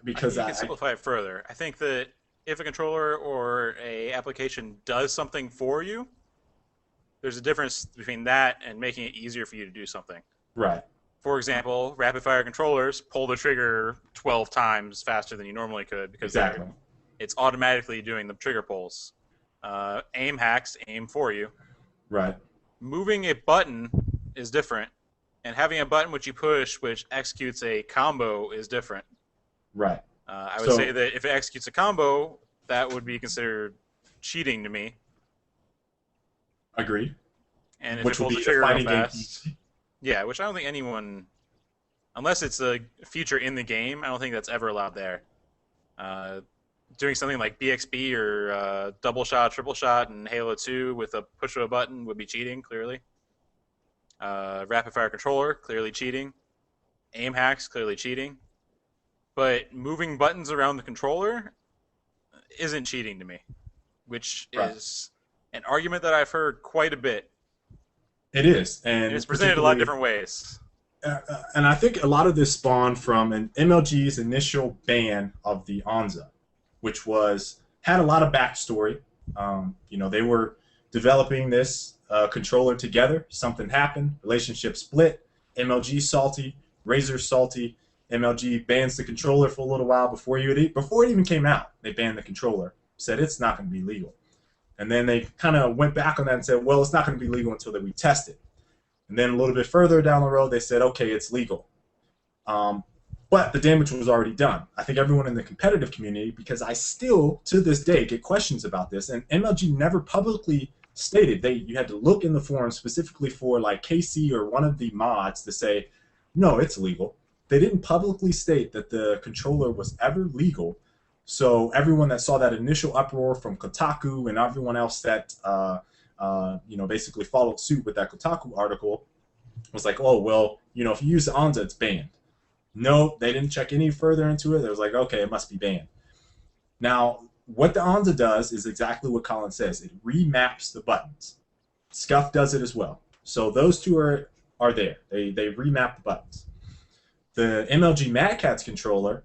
[SPEAKER 1] Because
[SPEAKER 2] I can simplify it further. I think that if a controller or a application does something for you, there's a difference between that and making it easier for you to do something.
[SPEAKER 1] Right.
[SPEAKER 2] For example, rapid fire controllers pull the trigger 12 times faster than you normally could because it's automatically doing the trigger pulls. Aim hacks aim for you.
[SPEAKER 1] Right.
[SPEAKER 2] Moving a button is different, and having a button which you push which executes a combo is different.
[SPEAKER 1] Right.
[SPEAKER 2] I would say that if it executes a combo, that would be considered cheating to me.
[SPEAKER 1] Agreed.
[SPEAKER 2] And if it pulls the trigger real fast, yeah, which I don't think anyone, unless it's a feature in the game, I don't think that's ever allowed there. Doing something like BXB or double shot, triple shot in Halo 2 with a push of a button would be cheating, clearly. Rapid fire controller, clearly cheating. Aim hacks, clearly cheating. But moving buttons around the controller isn't cheating to me, which is an argument that I've heard quite a bit.
[SPEAKER 1] It is. And
[SPEAKER 2] it's presented a lot of different ways.
[SPEAKER 1] And I think a lot of this spawned from an MLG's initial ban of the Onza, which had a lot of backstory. They were developing this controller together. Something happened. Relationship split. MLG salty. Razer salty. MLG bans the controller for a little while before it even came out. They banned the controller. Said it's not going to be legal. And then they kind of went back on that and said, well, it's not going to be legal until we test it. And then a little bit further down the road, they said, okay, it's legal. But the damage was already done. I think everyone in the competitive community, because I still to this day get questions about this, and MLG never publicly stated, you had to look in the forum specifically for like KC or one of the mods to say, no, it's legal. They didn't publicly state that the controller was ever legal. So everyone that saw that initial uproar from Kotaku and everyone else that basically followed suit with that Kotaku article was like, oh well, if you use the Anza, it's banned. No, they didn't check any further into it. It was like, okay, it must be banned. Now, what the Anza does is exactly what Colin says. It remaps the buttons. Scuff does it as well. So those two are there. They remap the buttons. The MLG Mad Catz controller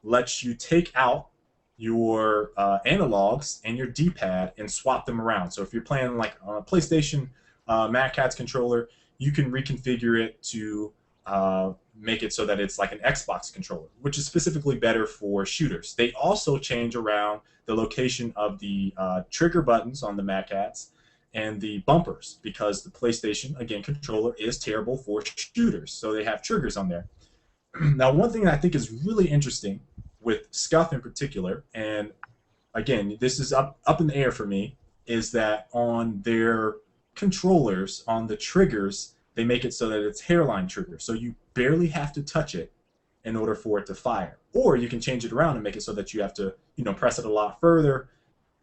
[SPEAKER 1] lets you take out your analogs and your D-pad and swap them around. So if you're playing like on a PlayStation Mad Catz controller, you can reconfigure it to make it so that it's like an Xbox controller, which is specifically better for shooters. They also change around the location of the trigger buttons on the Mad Catz and the bumpers, because the PlayStation, again, controller is terrible for shooters. So they have triggers on there. Now, one thing that I think is really interesting with Scuff in particular, and again, this is up in the air for me, is that on their controllers, on the triggers, they make it so that it's hairline trigger. So you barely have to touch it in order for it to fire. Or you can change it around and make it so that you have to, press it a lot further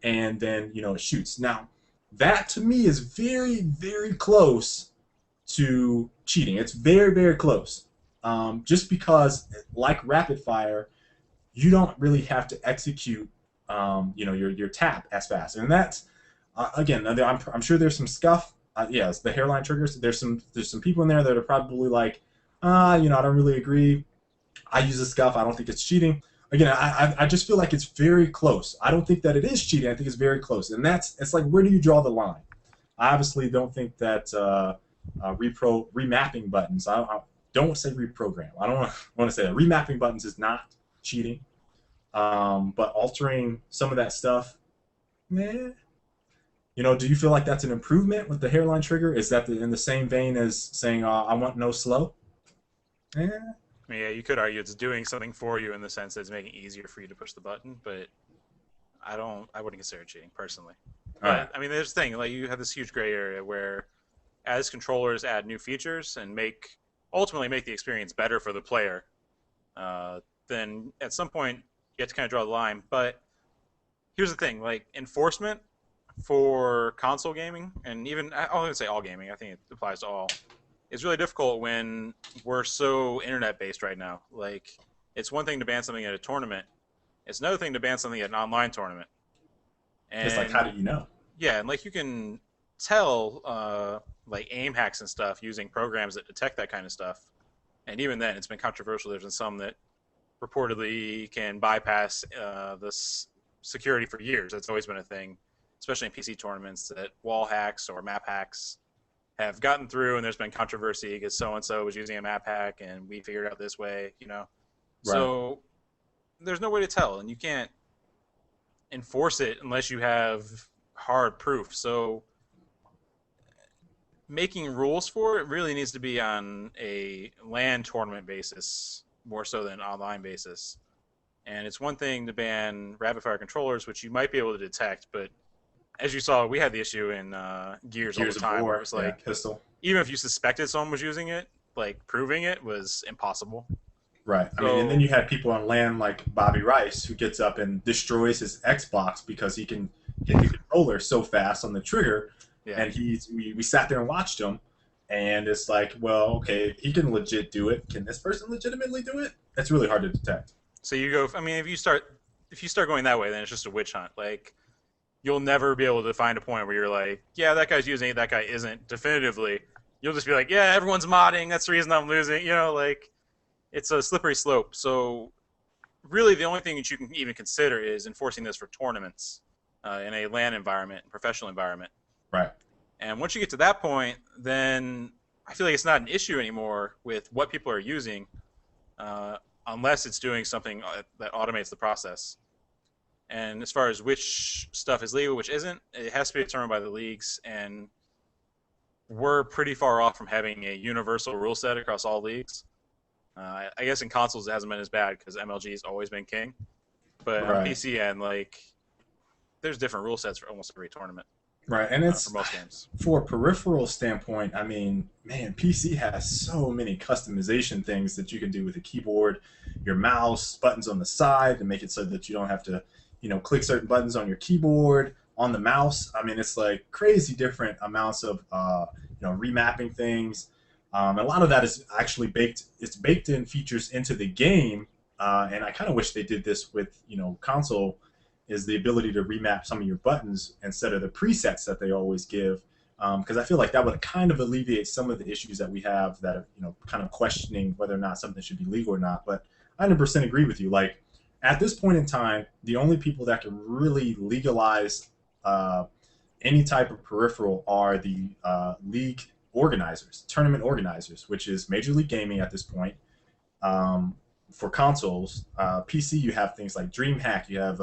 [SPEAKER 1] and then, it shoots. Now, that to me is very, very close to cheating. It's very, very close. Just because, like rapid fire, you don't really have to execute, your tap as fast. And that's, again, I'm sure there's some Scuff. Yes, the hairline triggers. There's some people in there that are probably like, I don't really agree. I use a Scuff. I don't think it's cheating. Again, I just feel like it's very close. I don't think that it is cheating. I think it's very close, and it's like, where do you draw the line? I obviously don't think that remapping buttons. I don't say reprogram. I don't want to say that remapping buttons is not cheating, but altering some of that stuff, meh. Do you feel like that's an improvement with the hairline trigger? Is that in the same vein as saying, I want no slow?
[SPEAKER 2] Yeah, you could argue it's doing something for you in the sense that it's making it easier for you to push the button, but I wouldn't consider it cheating, personally. But,
[SPEAKER 1] Right.
[SPEAKER 2] I mean, there's the thing, like, you have this huge gray area where as controllers add new features and ultimately make the experience better for the player, then at some point you have to kind of draw the line. But here's the thing, like, enforcement for console gaming, and even, I don't even say all gaming, I think it applies to all, it's really difficult when we're so internet-based right now. Like, it's one thing to ban something at a tournament. It's another thing to ban something at an online tournament. And,
[SPEAKER 1] It's like, how do you know?
[SPEAKER 2] Yeah, and like you can tell like aim hacks and stuff using programs that detect that kind of stuff. And even then, it's been controversial. There's been some that reportedly can bypass this security for years. That's always been a thing, especially in PC tournaments, that wall hacks or map hacks have gotten through, and there's been controversy because so-and-so was using a map hack, and we figured it out this way, Right. So there's no way to tell, and you can't enforce it unless you have hard proof. So making rules for it really needs to be on a LAN tournament basis more so than an online basis. And it's one thing to ban rapid-fire controllers, which you might be able to detect, but as you saw, we had the issue in Gears all the time, where it was like,
[SPEAKER 1] pistol.
[SPEAKER 2] Even if you suspected someone was using it, like, proving it was impossible.
[SPEAKER 1] Right. I mean, and then you had people on LAN like Bobby Rice, who gets up and destroys his Xbox because he can hit the controller so fast on the trigger.
[SPEAKER 2] Yeah.
[SPEAKER 1] And we sat there and watched him, and it's like, well, okay, he can legit do it. Can this person legitimately do it? That's really hard to detect.
[SPEAKER 2] So you go, I mean, if you start going that way, then it's just a witch hunt. Like, you'll never be able to find a point where you're like, yeah, that guy's using it, that guy isn't, definitively. You'll just be like, yeah, everyone's modding, that's the reason I'm losing. Like, it's a slippery slope. So really the only thing that you can even consider is enforcing this for tournaments in a LAN environment, professional environment.
[SPEAKER 1] Right.
[SPEAKER 2] And once you get to that point, then I feel like it's not an issue anymore with what people are using, unless it's doing something that automates the process. And as far as which stuff is legal, which isn't, it has to be determined by the leagues. And we're pretty far off from having a universal rule set across all leagues. I guess in consoles it hasn't been as bad because MLG has always been king. But on
[SPEAKER 1] Right.
[SPEAKER 2] PC end, like, there's different rule sets for almost every tournament
[SPEAKER 1] Right, and
[SPEAKER 2] for
[SPEAKER 1] it's
[SPEAKER 2] most games.
[SPEAKER 1] for a peripheral standpoint. I mean, man, PC has so many customization things that you can do with a keyboard, your mouse, buttons on the side to make it so that you don't have to, click certain buttons on your keyboard on the mouse. I mean, it's like crazy different amounts of, remapping things. A lot of that is actually baked. It's baked in features into the game, and I kind of wish they did this with, console is the ability to remap some of your buttons instead of the presets that they always give. Because I feel like that would kind of alleviate some of the issues that we have that are, kind of questioning whether or not something should be legal or not. But I 100% agree with you. Like, at this point in time, the only people that can really legalize any type of peripheral are the league organizers, tournament organizers, which is Major League Gaming at this point. For consoles, PC, you have things like DreamHack, you have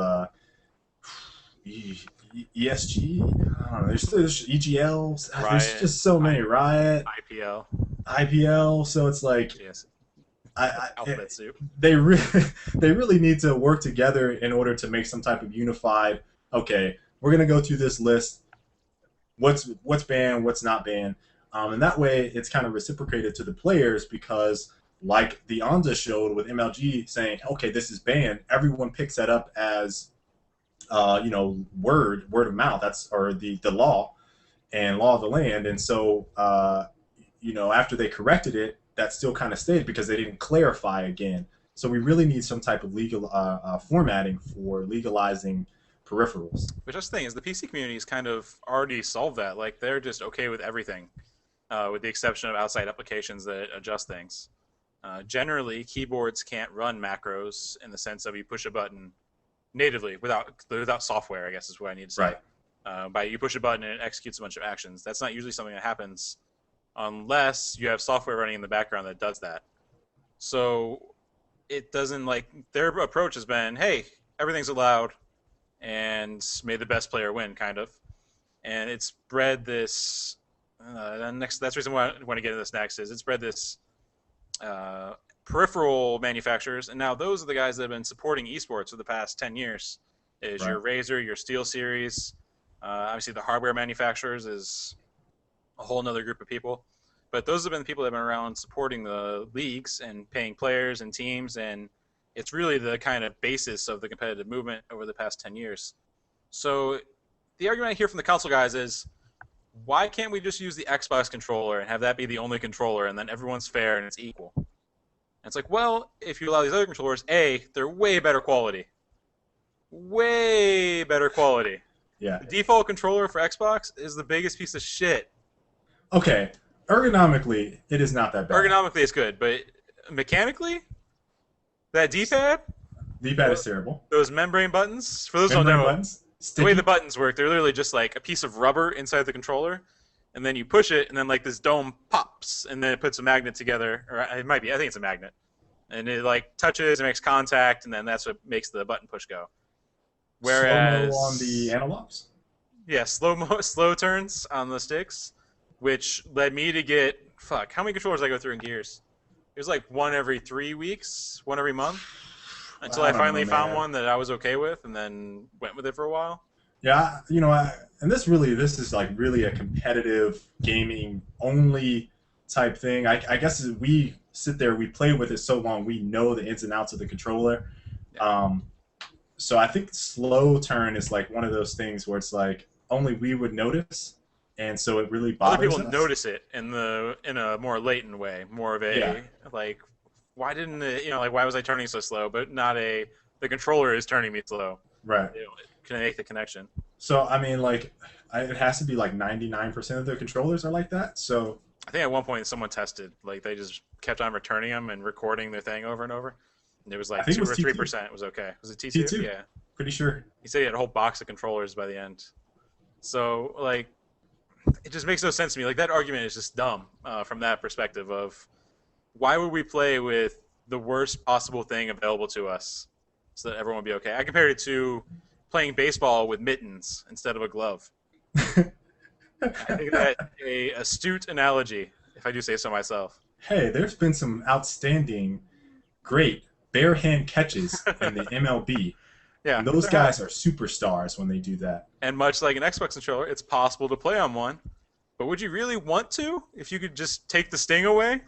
[SPEAKER 1] ESG. I don't know. There's EGL. There's just so many. Riot, IPL. So it's like,
[SPEAKER 2] yes,
[SPEAKER 1] I,
[SPEAKER 2] alphabet soup.
[SPEAKER 1] they really need to work together in order to make some type of unified. Okay, we're gonna go through this list. What's banned, what's not banned, and that way it's kind of reciprocated to the players because, like the Anza showed with MLG saying, okay, this is banned. Everyone picks that up as word of mouth. That's or the law and law of the land. And so, after they corrected it, that still kind of stayed because they didn't clarify again. So we really need some type of legal formatting for legalizing peripherals.
[SPEAKER 2] But just the thing is, the PC community has kind of already solved that. Like, they're just okay with everything, with the exception of outside applications that adjust things. Generally, keyboards can't run macros in the sense of you push a button natively without software, I guess is what I need to say.
[SPEAKER 1] Right.
[SPEAKER 2] You push a button and it executes a bunch of actions. That's not usually something that happens unless you have software running in the background that does that. So it doesn't, like, their approach has been, hey, everything's allowed and may the best player win, kind of. And it's bred this that's the reason why I want to get into this next is it's bred this peripheral manufacturers, and now those are the guys that have been supporting esports for the past 10 years. Is
[SPEAKER 1] Right.
[SPEAKER 2] your Razer, your SteelSeries, obviously the hardware manufacturers is a whole nother group of people. But those have been the people that have been around supporting the leagues and paying players and teams, and it's really the kind of basis of the competitive movement over the past 10 years. So the argument I hear from the console guys is, why can't we just use the Xbox controller and have that be the only controller, and then everyone's fair and it's equal? And it's like, well, if you allow these other controllers, they're way better quality. Way better quality.
[SPEAKER 1] Yeah.
[SPEAKER 2] The default controller for Xbox is the biggest piece of shit.
[SPEAKER 1] Okay. Ergonomically, it is not that bad.
[SPEAKER 2] Ergonomically, it's good, but mechanically, that D-pad,
[SPEAKER 1] D-pad is terrible.
[SPEAKER 2] those membrane buttons, for those who don't
[SPEAKER 1] Membrane
[SPEAKER 2] know,
[SPEAKER 1] buttons.
[SPEAKER 2] the way
[SPEAKER 1] Sticky.
[SPEAKER 2] the buttons work, they're literally just like a piece of rubber inside the controller, and then you push it, and then like this dome pops, and then it puts a magnet together, or it might be, I think it's a magnet, and it like touches and makes contact, and then that's what makes the button push go. Whereas
[SPEAKER 1] Slow-mo on the analogs.
[SPEAKER 2] yeah, slow turns on the sticks, which led me to get how many controllers did I go through in Gears? It was like one every 3 weeks, one every month, until I finally found one that I was okay with, and then went with it for a while.
[SPEAKER 1] Yeah, and this is like really a competitive gaming only type thing. I guess as we sit there, we play with it so long, we know the ins and outs of the controller.
[SPEAKER 2] Yeah.
[SPEAKER 1] So I think slow turn is like one of those things where it's like only we would notice, and so it really bothers
[SPEAKER 2] Other people
[SPEAKER 1] us.
[SPEAKER 2] notice it in a more latent way, more of a like, why didn't it, like, why was I turning so slow? But not the controller is turning me slow.
[SPEAKER 1] Right.
[SPEAKER 2] Can I make the connection?
[SPEAKER 1] So I mean, like, it has to be like 99% of the controllers are like that. So
[SPEAKER 2] I think at one point someone tested, like, they just kept on returning them and recording their thing over and over, and it was like 2 or 3% was okay. Was it T2?
[SPEAKER 1] T2?
[SPEAKER 2] Yeah.
[SPEAKER 1] Pretty sure.
[SPEAKER 2] He said he had a whole box of controllers by the end. So, like, it just makes no sense to me. Like, that argument is just dumb from that perspective of why would we play with the worst possible thing available to us so that everyone would be okay? I compared it to playing baseball with mittens instead of a glove. I think that's an astute analogy, if I do say so myself.
[SPEAKER 1] hey, there's been some outstanding, great bare hand catches in the MLB,
[SPEAKER 2] Yeah,
[SPEAKER 1] and those
[SPEAKER 2] there have.
[SPEAKER 1] guys are superstars when they do that.
[SPEAKER 2] And much like an Xbox controller, it's possible to play on one. But would you really want to if you could just take the sting away?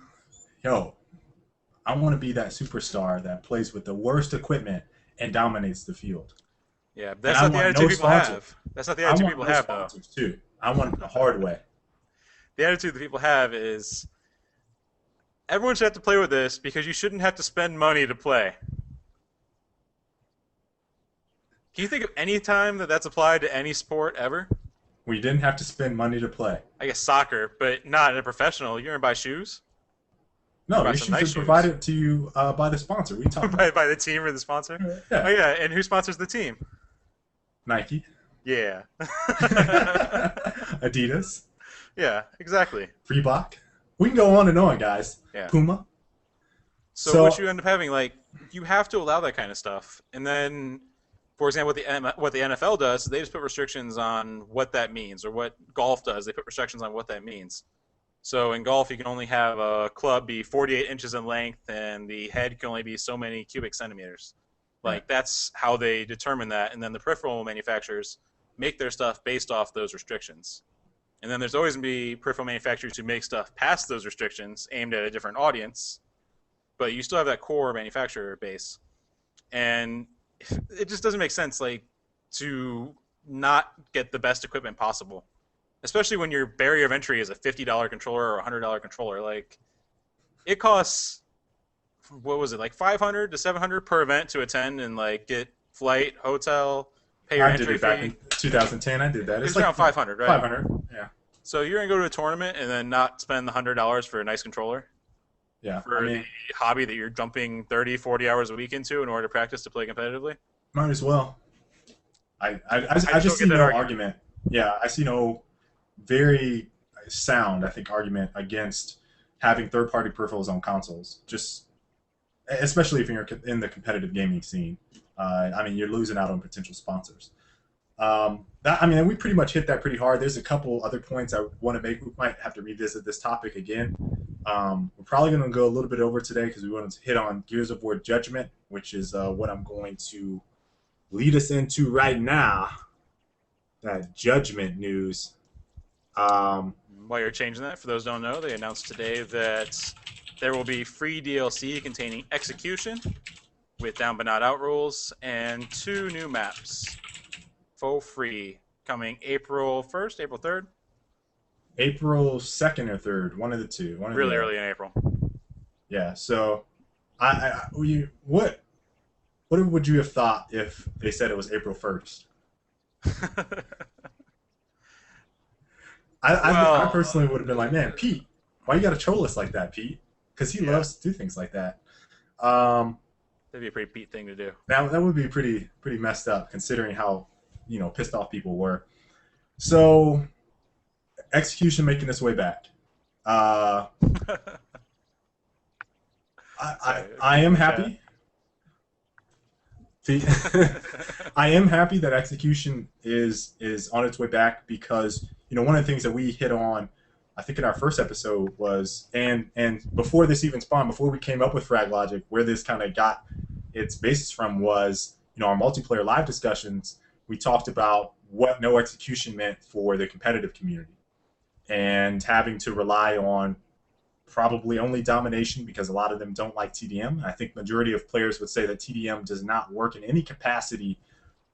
[SPEAKER 1] Yo, I want to be that superstar that plays with the worst equipment and dominates the field.
[SPEAKER 2] Yeah,
[SPEAKER 1] And
[SPEAKER 2] that's
[SPEAKER 1] I
[SPEAKER 2] not the
[SPEAKER 1] want
[SPEAKER 2] attitude
[SPEAKER 1] no
[SPEAKER 2] people
[SPEAKER 1] sponsor.
[SPEAKER 2] have. That's not the
[SPEAKER 1] I
[SPEAKER 2] attitude
[SPEAKER 1] want
[SPEAKER 2] people
[SPEAKER 1] no
[SPEAKER 2] have, though.
[SPEAKER 1] sponsors too. I want it the hard way.
[SPEAKER 2] The attitude that people have is everyone should have to play with this because you shouldn't have to spend money to play. Can you think of any time that that's applied to any sport ever?
[SPEAKER 1] We didn't have to spend money to play.
[SPEAKER 2] I guess soccer, but not in a professional. You're gonna buy shoes.
[SPEAKER 1] No,
[SPEAKER 2] Buy
[SPEAKER 1] these
[SPEAKER 2] some
[SPEAKER 1] shoes
[SPEAKER 2] nice
[SPEAKER 1] are
[SPEAKER 2] shoes.
[SPEAKER 1] provided to you by the sponsor. We talked about
[SPEAKER 2] by the team or the sponsor. Oh
[SPEAKER 1] yeah,
[SPEAKER 2] yeah, and who sponsors the team?
[SPEAKER 1] Nike,
[SPEAKER 2] Yeah.
[SPEAKER 1] Adidas,
[SPEAKER 2] Yeah, exactly.
[SPEAKER 1] Reebok. We can go on and on, guys.
[SPEAKER 2] Yeah.
[SPEAKER 1] Puma.
[SPEAKER 2] So what you end up having, like, you have to allow that kind of stuff, and then, for example, what the NFL does, they just put restrictions on what that means, or what golf does, they put restrictions on what that means. So in golf, you can only have a club be 48 inches in length, and the head can only be so many cubic centimeters. Like, that's how they determine that, and then the peripheral manufacturers make their stuff based off those restrictions. And then there's always going to be peripheral manufacturers who make stuff past those restrictions aimed at a different audience, but you still have that core manufacturer base. And it just doesn't make sense, like, to not get the best equipment possible, especially when your barrier of entry is a $50 controller or a $100 controller. Like, it costs, what was it, like 500 to 700 per event to attend and, like, get flight, hotel, pay your
[SPEAKER 1] I did
[SPEAKER 2] entry
[SPEAKER 1] it back
[SPEAKER 2] fee.
[SPEAKER 1] in 2010. I did that.
[SPEAKER 2] It's
[SPEAKER 1] like
[SPEAKER 2] around 500, right?
[SPEAKER 1] 500. Yeah.
[SPEAKER 2] So you're gonna go to a tournament and then not spend the $100 for a nice controller
[SPEAKER 1] Yeah.
[SPEAKER 2] for the hobby that you're jumping 30, 40 hours a week into in order to practice to play competitively?
[SPEAKER 1] might as well. I
[SPEAKER 2] just
[SPEAKER 1] just see
[SPEAKER 2] don't get
[SPEAKER 1] no
[SPEAKER 2] that
[SPEAKER 1] argument. Yeah, I see no very sound, I think, argument against having third-party peripherals on consoles. Just especially if you're in the competitive gaming scene. I mean, you're losing out on potential sponsors. I mean, we pretty much hit that pretty hard. There's a couple other points I want to make. We might have to revisit this topic again. We're probably going to go a little bit over today because we wanted to hit on Gears of War Judgment, which is what I'm going to lead us into right now. That Judgment news.
[SPEAKER 2] While you're changing that, for those who don't know, they announced today that there will be free DLC containing Execution with Down But Not Out rules and 2 new maps for free coming April 1st, April 3rd.
[SPEAKER 1] April 2nd or 3rd, one of the two.
[SPEAKER 2] Really early in April.
[SPEAKER 1] Yeah, so what would you have thought if they said it was April 1st? I personally would have been like, man, Pete, why you got to troll us like that, Pete? Because he loves to do things like that.
[SPEAKER 2] That'd be a pretty Pete thing to do.
[SPEAKER 1] That would be pretty messed up, considering how pissed off people were. So, Execution making its way back. I am happy. I am happy that Execution is on its way back because one of the things that we hit on, I think in our first episode was, and before this even spawned, before we came up with Frag Logic, where this kind of got its basis from was our multiplayer live discussions. We talked about what no execution meant for the competitive community and having to rely on probably only domination because a lot of them don't like TDM. I think majority of players would say that TDM does not work in any capacity.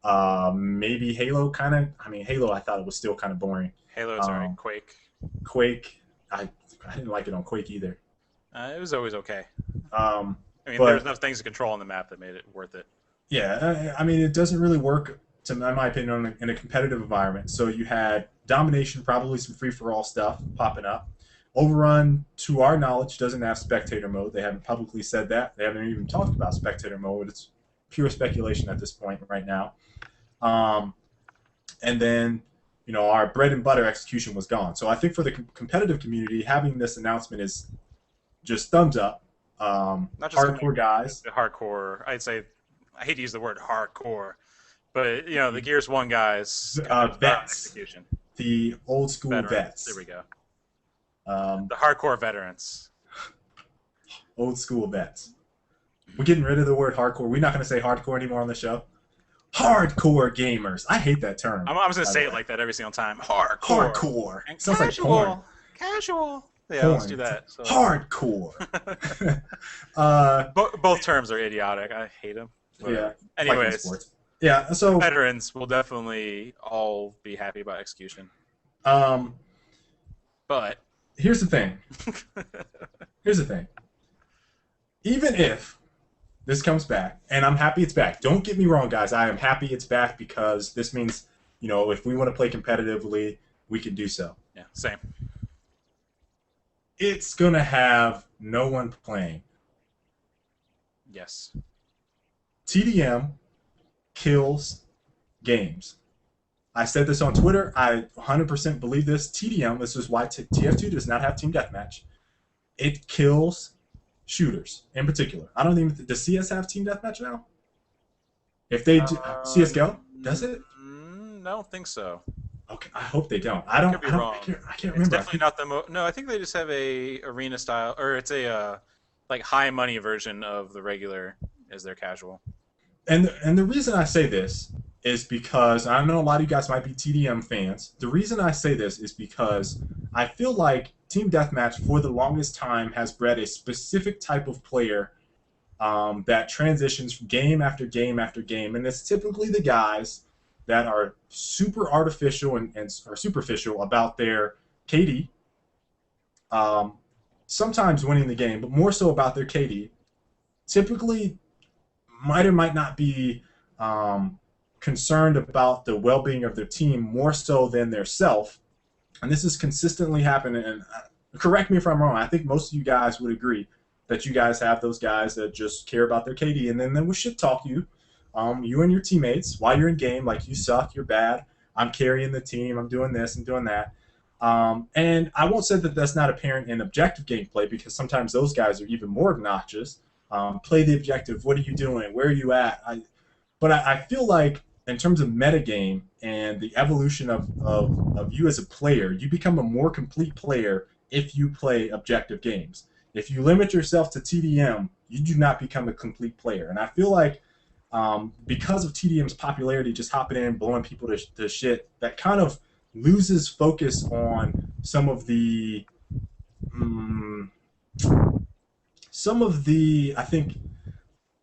[SPEAKER 1] Maybe Halo kind of. I mean, Halo I thought it was still kind of boring.
[SPEAKER 2] Halo's alright.
[SPEAKER 1] Quake, I didn't like it on Quake either.
[SPEAKER 2] It was always okay.
[SPEAKER 1] I
[SPEAKER 2] mean, there's enough things to control on the map that made it worth it.
[SPEAKER 1] Yeah, I mean, it doesn't really work, in my opinion, in a competitive environment. So you had domination, probably some free-for-all stuff popping up. Overrun, to our knowledge, doesn't have spectator mode. They haven't publicly said that. They haven't even talked about spectator mode. It's pure speculation at this point right now. And then, our bread and butter Execution was gone. So I think for the competitive community, having this announcement is just thumbs up.
[SPEAKER 2] Not just
[SPEAKER 1] hardcore guys.
[SPEAKER 2] Hardcore, I'd say, I hate to use the word hardcore, but the Gears 1 guys,
[SPEAKER 1] vets,
[SPEAKER 2] Execution.
[SPEAKER 1] The old school vets.
[SPEAKER 2] There we go.
[SPEAKER 1] The
[SPEAKER 2] hardcore veterans.
[SPEAKER 1] Old school bets. We're getting rid of the word hardcore. We're not going to say hardcore anymore on the show. Hardcore gamers. I hate that term.
[SPEAKER 2] I'm just going to say it like that every single time.
[SPEAKER 1] Hardcore.
[SPEAKER 2] And
[SPEAKER 1] Sounds
[SPEAKER 2] casual.
[SPEAKER 1] like porn.
[SPEAKER 2] Casual. Yeah,
[SPEAKER 1] Porn.
[SPEAKER 2] let's do that. So.
[SPEAKER 1] Hardcore.
[SPEAKER 2] Both terms are idiotic. I hate them.
[SPEAKER 1] Yeah.
[SPEAKER 2] Anyways.
[SPEAKER 1] Yeah, so
[SPEAKER 2] veterans will definitely all be happy about execution. But
[SPEAKER 1] here's the thing. Even if this comes back, and I'm happy it's back. Don't get me wrong, guys. I am happy it's back because this means, if we want to play competitively, we can do so.
[SPEAKER 2] Yeah, same.
[SPEAKER 1] It's going to have no one playing.
[SPEAKER 2] Yes.
[SPEAKER 1] TDM kills games. I said this on Twitter. I 100% believe this. TDM, this is why TF2 does not have Team Deathmatch. It kills shooters in particular. I don't even. Does CS have Team Deathmatch now? If they do, CS:GO does it?
[SPEAKER 2] I don't think so.
[SPEAKER 1] Okay, I hope they don't. I can't remember.
[SPEAKER 2] It's definitely not the No, I think they just have a arena style, or it's a like high money version of the regular as their casual.
[SPEAKER 1] And the reason I say this is because I know a lot of you guys might be TDM fans. The reason I say this is because I feel like Team Deathmatch for the longest time has bred a specific type of player that transitions from game after game after game, and it's typically the guys that are super artificial and are superficial about their KD, sometimes winning the game, but more so about their KD. Typically might or might not be concerned about the well-being of their team more so than their self. And this has consistently happened, and correct me if I'm wrong, I think most of you guys would agree that you guys have those guys that just care about their KD, and then they will shit talk you, you and your teammates, while you're in game, like you suck, you're bad, I'm carrying the team, I'm doing this and doing that. And I won't say that that's not apparent in objective gameplay, because sometimes those guys are even more obnoxious. Play the objective, what are you doing, where are you at? But I feel like in terms of metagame and the evolution of you as a player, you become a more complete player if you play objective games. If you limit yourself to TDM, you do not become a complete player. And I feel like because of TDM's popularity, just hopping in and blowing people to shit, that kind of loses focus on some of the I think,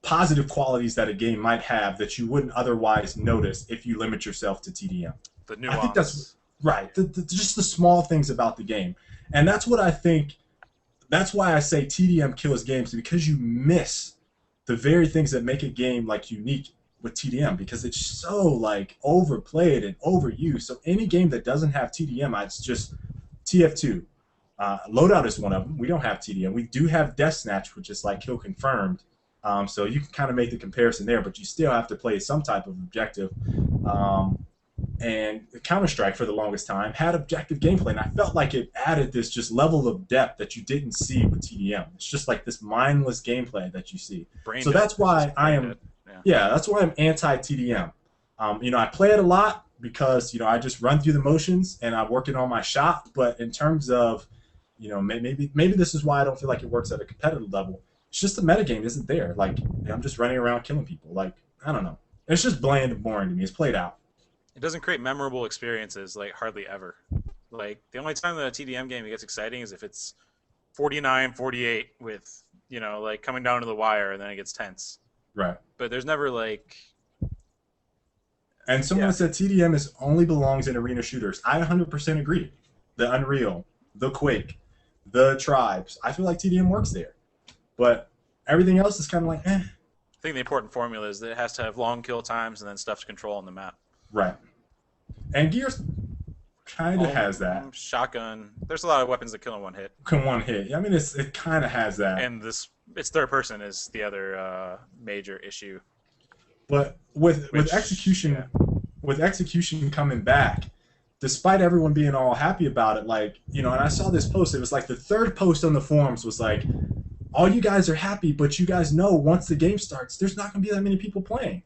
[SPEAKER 1] positive qualities that a game might have that you wouldn't otherwise notice if you limit yourself to TDM.
[SPEAKER 2] The nuance.
[SPEAKER 1] I think that's right. Just the small things about the game. And that's what I think, that's why I say TDM kills games, because you miss the very things that make a game unique with TDM, because it's so overplayed and overused. So any game that doesn't have TDM, it's just TF2. Loadout is one of them. We don't have TDM. We do have Death Snatch, which is kill confirmed. So you can kind of make the comparison there, but you still have to play some type of objective. And Counter-Strike for the longest time had objective gameplay, and I felt like it added this just level of depth that you didn't see with TDM. It's just this mindless gameplay that you see. So that's why that's why I'm anti-TDM. I play it a lot because I just run through the motions and I'm working on my shot. But in terms of maybe this is why I don't feel like it works at a competitive level. It's just the metagame isn't there. I'm just running around killing people. I don't know. It's just bland and boring to me. It's played out.
[SPEAKER 2] It doesn't create memorable experiences, hardly ever. The only time that a TDM game gets exciting is if it's 49-48 with, coming down to the wire, and then it gets tense.
[SPEAKER 1] Right.
[SPEAKER 2] But there's never,
[SPEAKER 1] And someone said TDM only belongs in arena shooters. I 100% agree. The Unreal, the Quake, the Tribes. I feel like TDM works there. But everything else is kind of eh.
[SPEAKER 2] I think the important formula is that it has to have long kill times and then stuff to control on the map. Right.
[SPEAKER 1] And Gears kind of has that.
[SPEAKER 2] Shotgun. There's a lot of weapons that kill in one hit.
[SPEAKER 1] One hit. Yeah, I mean, it kind of has that.
[SPEAKER 2] And it's third person is the other major issue.
[SPEAKER 1] But with execution, with execution coming back, despite everyone being all happy about it, and I saw this post. It was the third post on the forums was all you guys are happy, but you guys know once the game starts, there's not going to be that many people playing.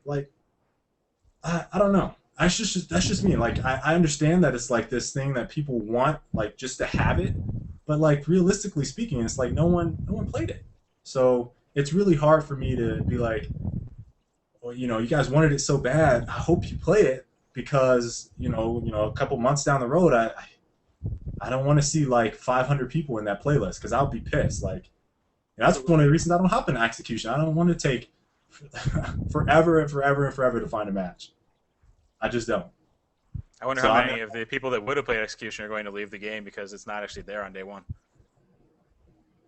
[SPEAKER 1] I don't know. That's just me. I understand that it's this thing that people want, just to have it, but realistically speaking, it's no one played it. So it's really hard for me to be like, well, you guys wanted it so bad. I hope you play it because a couple months down the road, I don't want to see like 500 people in that playlist because I'll be pissed. Like, that's one of the reasons I don't hop into execution. I don't want to take forever and forever and forever to find a match. I just don't.
[SPEAKER 2] I wonder
[SPEAKER 1] So
[SPEAKER 2] how many of the people that would have played Execution are going to leave the game because it's not actually there on day one.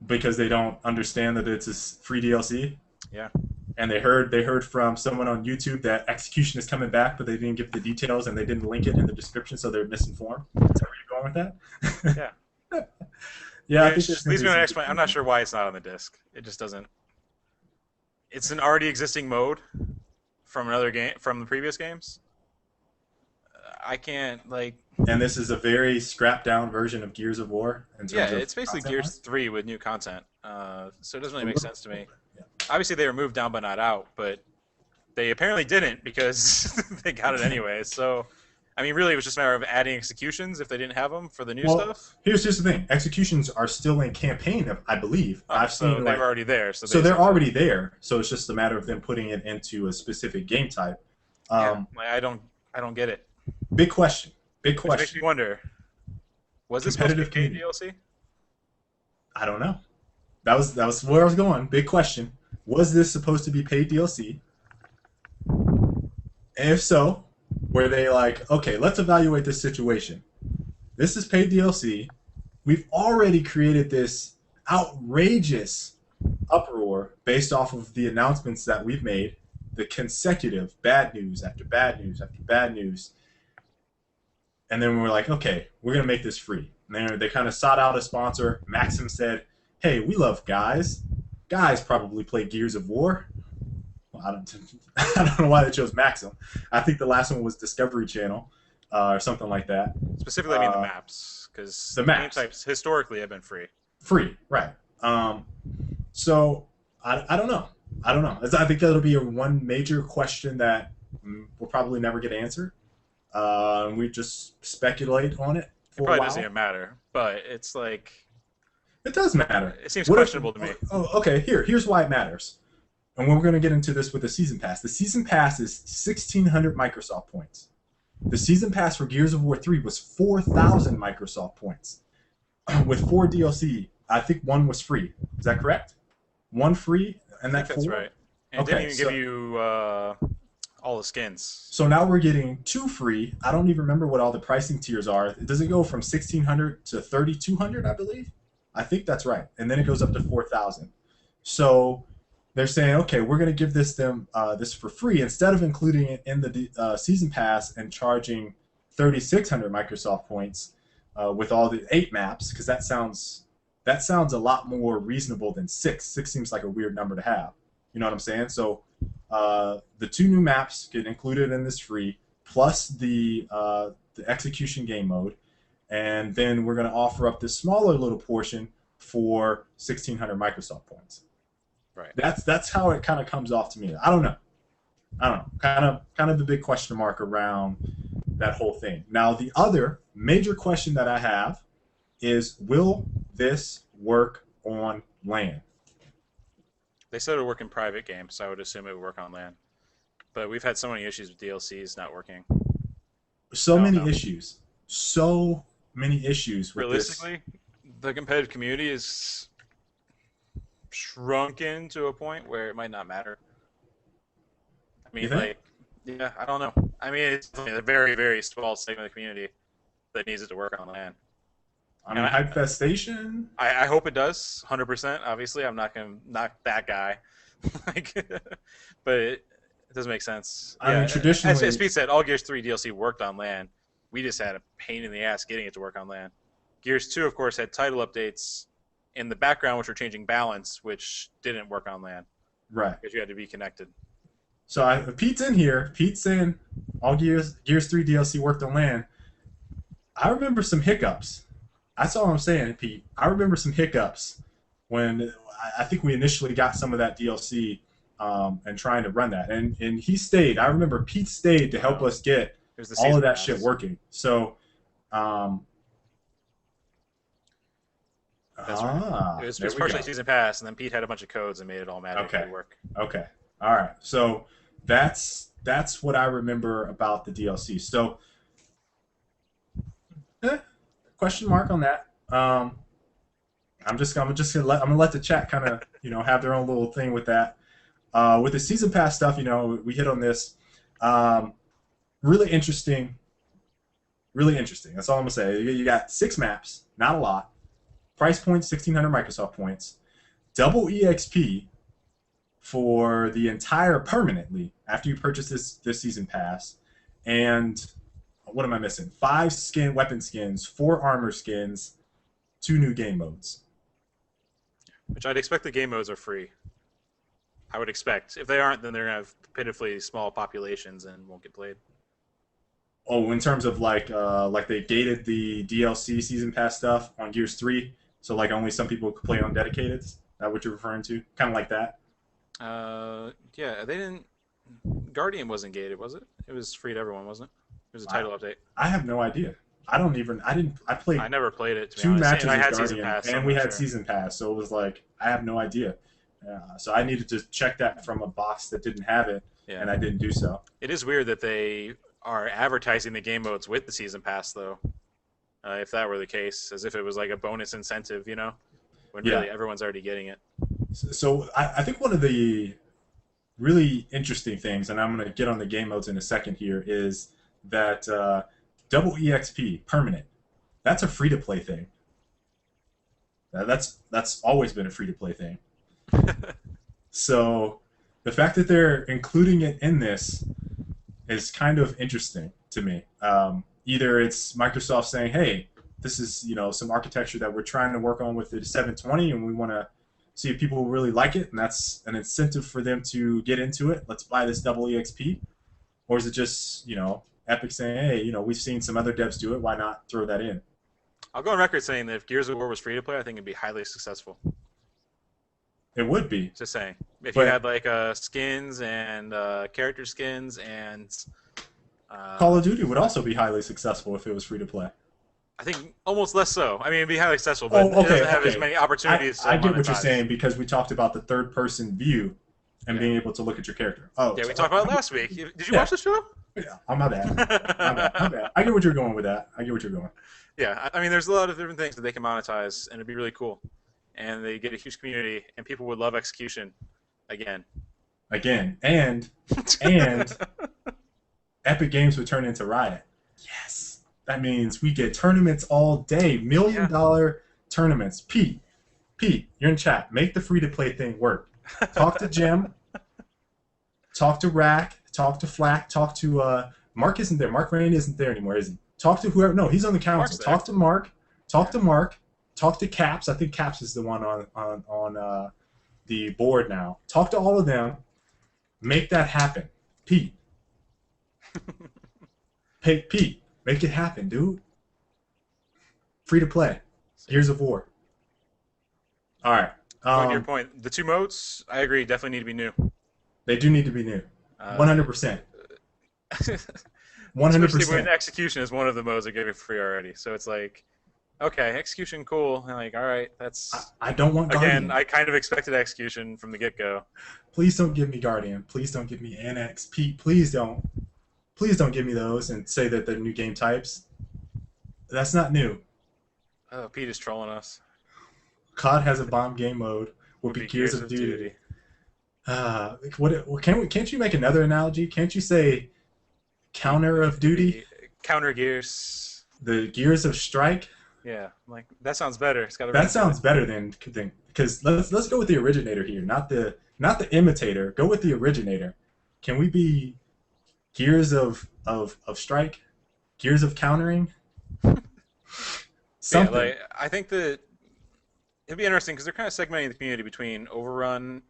[SPEAKER 1] Because they don't understand that it's a free DLC.
[SPEAKER 2] Yeah.
[SPEAKER 1] And they heard from someone on YouTube that Execution is coming back, but they didn't give the details and they didn't link it in the description, so they're misinformed. Is that where you're going with that?
[SPEAKER 2] Yeah.
[SPEAKER 1] Yeah, I
[SPEAKER 2] think
[SPEAKER 1] think
[SPEAKER 2] please me explain. I'm not sure why it's not on the disc. It just doesn't. It's an already existing mode from another game from the previous games. I can't like.
[SPEAKER 1] And this is a very scrapped down version of Gears of War.
[SPEAKER 2] It's basically Gears 3 with new content. So it doesn't really make sense to me. Yeah. Obviously, they were moved down but not out, but they apparently didn't because they got it anyway. So, I mean, really, it was just a matter of adding executions if they didn't have them for the new stuff.
[SPEAKER 1] Here's just the thing: executions are still in campaign, I believe. I've seen
[SPEAKER 2] they were already there.
[SPEAKER 1] So they're already there. So it's just a matter of them putting it into a specific game type.
[SPEAKER 2] I don't get it.
[SPEAKER 1] Big question. Which
[SPEAKER 2] makes me wonder: was this supposed to be paid DLC?
[SPEAKER 1] I don't know. That was where I was going. Big question. Was this supposed to be paid DLC? And if so, were they like, okay, let's evaluate this situation. This is paid DLC. We've already created this outrageous uproar based off of the announcements that we've made, the consecutive bad news after bad news after bad news. And then we're like, okay, we're going to make this free. And they kind of sought out a sponsor. Maxim said, hey, we love guys. Guys probably play Gears of War. Well, I don't know why they chose Maxim. I think the last one was Discovery Channel or something like that.
[SPEAKER 2] Specifically, I mean the maps, because
[SPEAKER 1] the maps
[SPEAKER 2] game types historically have been free.
[SPEAKER 1] Free, right. So I don't know. I think that'll be one major question that we'll probably never get answered. We just speculate on it for
[SPEAKER 2] a while. It probably
[SPEAKER 1] doesn't
[SPEAKER 2] even matter, but it's like...
[SPEAKER 1] It does matter.
[SPEAKER 2] It seems questionable to me.
[SPEAKER 1] Oh, okay. Here's why it matters. And we're going to get into this with the Season Pass. The Season Pass is 1,600 Microsoft points. The Season Pass for Gears of War 3 was 4,000 Microsoft points. With 4 DLC, I think 1 was free. Is that correct? 1 free, and
[SPEAKER 2] I think that's right. And it didn't even give you all the skins.
[SPEAKER 1] So now we're getting 2 free. I don't even remember what all the pricing tiers are. Does it go from 1,600 to 3,200, I believe? I think that's right. And then it goes up to 4,000. So they're saying, okay, we're going to give this for free instead of including it in the Season Pass and charging 3,600 Microsoft points with all the 8 maps, because that sounds a lot more reasonable than 6. 6 seems like a weird number to have. You know what I'm saying? So the 2 new maps get included in this free, plus the execution game mode. And then we're going to offer up this smaller little portion for 1,600 Microsoft points.
[SPEAKER 2] Right.
[SPEAKER 1] That's how it kind of comes off to me. I don't know. Kind of the big question mark around that whole thing. Now, the other major question that I have is, will this work on LAN?
[SPEAKER 2] They said it would work in private games, so I would assume it would work on LAN. But we've had so many issues with DLCs not working.
[SPEAKER 1] So many issues with
[SPEAKER 2] realistically, the competitive community is shrunken to a point where it might not matter. I mean, I don't know. I mean, it's a very, very small segment of the community that needs it to work on LAN.
[SPEAKER 1] I mean, Hypefestation?
[SPEAKER 2] I hope it does, 100%. Obviously, I'm not going to knock that guy. But it doesn't make sense.
[SPEAKER 1] I mean, traditionally...
[SPEAKER 2] As Pete said, all Gears 3 DLC worked on LAN. We just had a pain in the ass getting it to work on LAN. Gears 2, of course, had title updates in the background, which were changing balance, which didn't work on LAN.
[SPEAKER 1] Right.
[SPEAKER 2] Because you had to be connected.
[SPEAKER 1] So Pete's in here. Pete's saying all Gears 3 DLC worked on LAN. I remember some hiccups. That's all I'm saying, Pete. I remember some hiccups when I think we initially got some of that DLC and trying to run that. And he stayed. I remember Pete stayed to help us get all of that shit working. So
[SPEAKER 2] That's right. It was
[SPEAKER 1] There we
[SPEAKER 2] partially
[SPEAKER 1] go.
[SPEAKER 2] season pass, and then Pete had a bunch of codes and made it all magically
[SPEAKER 1] Okay.
[SPEAKER 2] work.
[SPEAKER 1] Okay. All right. So that's what I remember about the DLC. So, eh, question mark on that. I'm gonna let the chat kind of have their own little thing with that. With the season pass stuff, we hit on this. Um, really interesting. Really interesting. That's all I'm gonna say. You got 6 maps, not a lot. Price point 1,600 Microsoft points. Double EXP for the entire permanently after you purchase this season pass. And what am I missing? 5 weapon skins, 4 armor skins, 2 new game modes.
[SPEAKER 2] Which I'd expect the game modes are free. I would expect. If they aren't, then they're gonna have pitifully small populations and won't get played.
[SPEAKER 1] Oh, in terms of like they gated the DLC season pass stuff on Gears 3, so like only some people could play on dedicated. Is that what you're referring to? Kind of like that.
[SPEAKER 2] Yeah, they didn't. Guardian wasn't gated, was it? It was free to everyone, wasn't it? It was a title update.
[SPEAKER 1] I have no idea. I didn't. I played.
[SPEAKER 2] I never played it. To be
[SPEAKER 1] 2
[SPEAKER 2] honest.
[SPEAKER 1] matches
[SPEAKER 2] And I
[SPEAKER 1] with
[SPEAKER 2] had
[SPEAKER 1] Guardian,
[SPEAKER 2] season pass,
[SPEAKER 1] and
[SPEAKER 2] so
[SPEAKER 1] we
[SPEAKER 2] I'm
[SPEAKER 1] had
[SPEAKER 2] not sure.
[SPEAKER 1] season pass, so it was like I have no idea. So I needed to check that from a box that didn't have it,
[SPEAKER 2] Yeah.
[SPEAKER 1] and I didn't do so.
[SPEAKER 2] It is weird that they are advertising the game modes with the season pass, though. If that were the case, as if it was like a bonus incentive, when
[SPEAKER 1] Yeah.
[SPEAKER 2] really everyone's already getting it.
[SPEAKER 1] So I think one of the really interesting things, and I'm going to get on the game modes in a second here, is that double EXP permanent. That's a free to play thing. That's always been a free to play thing. So the fact that they're including it in this is kind of interesting to me. Either it's Microsoft saying, "Hey, this is some architecture that we're trying to work on with the 720, and we want to see if people really like it, and that's an incentive for them to get into it. Let's buy this double EXP." Or is it just Epic saying, "Hey, we've seen some other devs do it. Why not throw that in?"
[SPEAKER 2] I'll go on record saying that if Gears of War was free to play, I think it'd be highly successful.
[SPEAKER 1] It would be.
[SPEAKER 2] Just saying. If
[SPEAKER 1] But-
[SPEAKER 2] you had like skins and character skins and
[SPEAKER 1] Call of Duty would also be highly successful if it was free to play.
[SPEAKER 2] I think almost less so. I mean, it'd be highly successful, but
[SPEAKER 1] Oh, okay,
[SPEAKER 2] it doesn't have
[SPEAKER 1] okay.
[SPEAKER 2] as many opportunities.
[SPEAKER 1] I
[SPEAKER 2] to
[SPEAKER 1] get what you're
[SPEAKER 2] monetize.
[SPEAKER 1] saying because we talked about the third-person view and
[SPEAKER 2] Yeah.
[SPEAKER 1] being able to look at your character. Oh,
[SPEAKER 2] Yeah,
[SPEAKER 1] so-
[SPEAKER 2] we talked about it last week. Did you
[SPEAKER 1] Yeah.
[SPEAKER 2] watch the show?
[SPEAKER 1] Yeah, my bad. My bad. I get what you're going with that. I get what you're going.
[SPEAKER 2] Yeah, I mean, there's a lot of different things that they can monetize, and it'd be really cool. And they get a huge community, and people would love execution again.
[SPEAKER 1] Again, and Epic Games would turn into Riot. Yes, that means we get tournaments all day, $1 million tournaments. Pete, you're in chat. Make the free-to-play thing work. Talk to Jim. Talk to Rack. Talk to Flack. Talk to Mark. Isn't there? Mark Rain isn't there anymore, is he? Talk to whoever. No, he's on the council.
[SPEAKER 2] Mark's there.
[SPEAKER 1] Talk to Mark. Talk to Mark. Talk to Caps. I think Caps is the one on the board now. Talk to all of them. Make that happen, Pete. Pete, make it happen, dude. Free to play. Gears of War. All right.
[SPEAKER 2] On your point, the 2 modes, I agree, definitely need to be new.
[SPEAKER 1] They do need to be new. 100%. 100%.
[SPEAKER 2] Especially when execution is one of the modes they're giving free already. So it's like, okay, execution, cool. And like, all right, that's...
[SPEAKER 1] I don't want Guardian.
[SPEAKER 2] Again, I kind of expected execution from the get-go.
[SPEAKER 1] Please don't give me Guardian. Please don't give me Annex. Pete, please don't. Please don't give me those and say that they're new game types. That's not new.
[SPEAKER 2] Oh, Pete is trolling us.
[SPEAKER 1] COD has a bomb game mode. Would be Gears of Duty. Can't you make another analogy? Can't you say Counter of Duty?
[SPEAKER 2] Counter Gears.
[SPEAKER 1] The Gears of Strike?
[SPEAKER 2] Yeah, like that sounds better. It's got a
[SPEAKER 1] That sounds better than because let's go with the originator here, not the imitator. Go with the originator. Can we be Gears of Strike? Gears of Countering? Something.
[SPEAKER 2] Yeah, like, I think that it'd be interesting because they're kind of segmenting the community between Overrun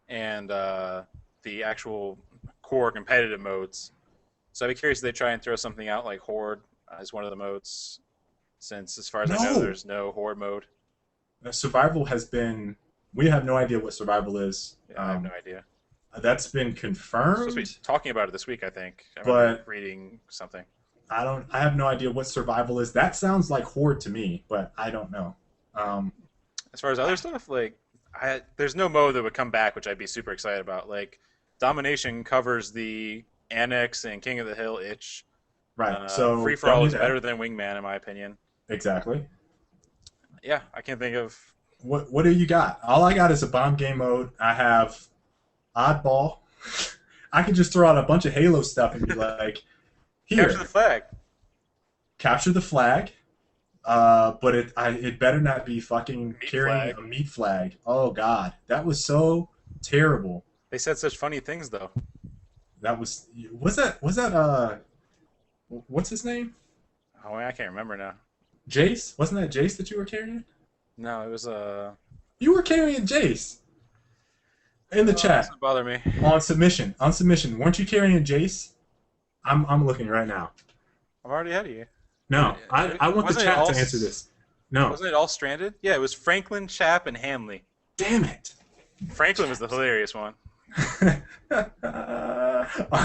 [SPEAKER 2] and the actual core competitive modes. So I'd be curious if they try and throw something out like Horde as one of the modes, since as far as I know, there's no Horde mode.
[SPEAKER 1] Survival has been. We have no idea what survival is.
[SPEAKER 2] Yeah, I have no idea.
[SPEAKER 1] That's been confirmed.
[SPEAKER 2] We're supposed to be talking about it this week, I think. I
[SPEAKER 1] But-
[SPEAKER 2] remember reading something.
[SPEAKER 1] I have no idea what survival is. That sounds like Horde to me, but I don't know.
[SPEAKER 2] As far as other stuff, like there's no mode that would come back, which I'd be super excited about. Like Domination covers the Annex and King of the Hill itch.
[SPEAKER 1] Right. So
[SPEAKER 2] Free for
[SPEAKER 1] don't
[SPEAKER 2] all
[SPEAKER 1] do
[SPEAKER 2] is
[SPEAKER 1] that.
[SPEAKER 2] better than Wingman, in my opinion.
[SPEAKER 1] Exactly.
[SPEAKER 2] Yeah, I can't think of.
[SPEAKER 1] What do you got? All I got is a bomb game mode. I have oddball. I can just throw out a bunch of Halo stuff and be like, here,
[SPEAKER 2] Capture the flag.
[SPEAKER 1] capture the flag. But it better not be fucking
[SPEAKER 2] Meat
[SPEAKER 1] carrying
[SPEAKER 2] flag.
[SPEAKER 1] a meat flag. Oh God, that was so terrible.
[SPEAKER 2] They said such funny things though.
[SPEAKER 1] That was that what's his name?
[SPEAKER 2] Oh, I can't remember now.
[SPEAKER 1] Jace? Wasn't that Jace that you were carrying?
[SPEAKER 2] No, it was
[SPEAKER 1] You were carrying Jace in the chat
[SPEAKER 2] doesn't bother me.
[SPEAKER 1] on submission. On submission, weren't you carrying Jace? I'm looking right now.
[SPEAKER 2] I'm already ahead of you.
[SPEAKER 1] No, I want the
[SPEAKER 2] Wasn't it
[SPEAKER 1] chat
[SPEAKER 2] all
[SPEAKER 1] to answer this. No,
[SPEAKER 2] Wasn't it all stranded? Yeah, it was Franklin, Chap, and Hanley.
[SPEAKER 1] damn it.
[SPEAKER 2] Franklin was the hilarious one.
[SPEAKER 1] I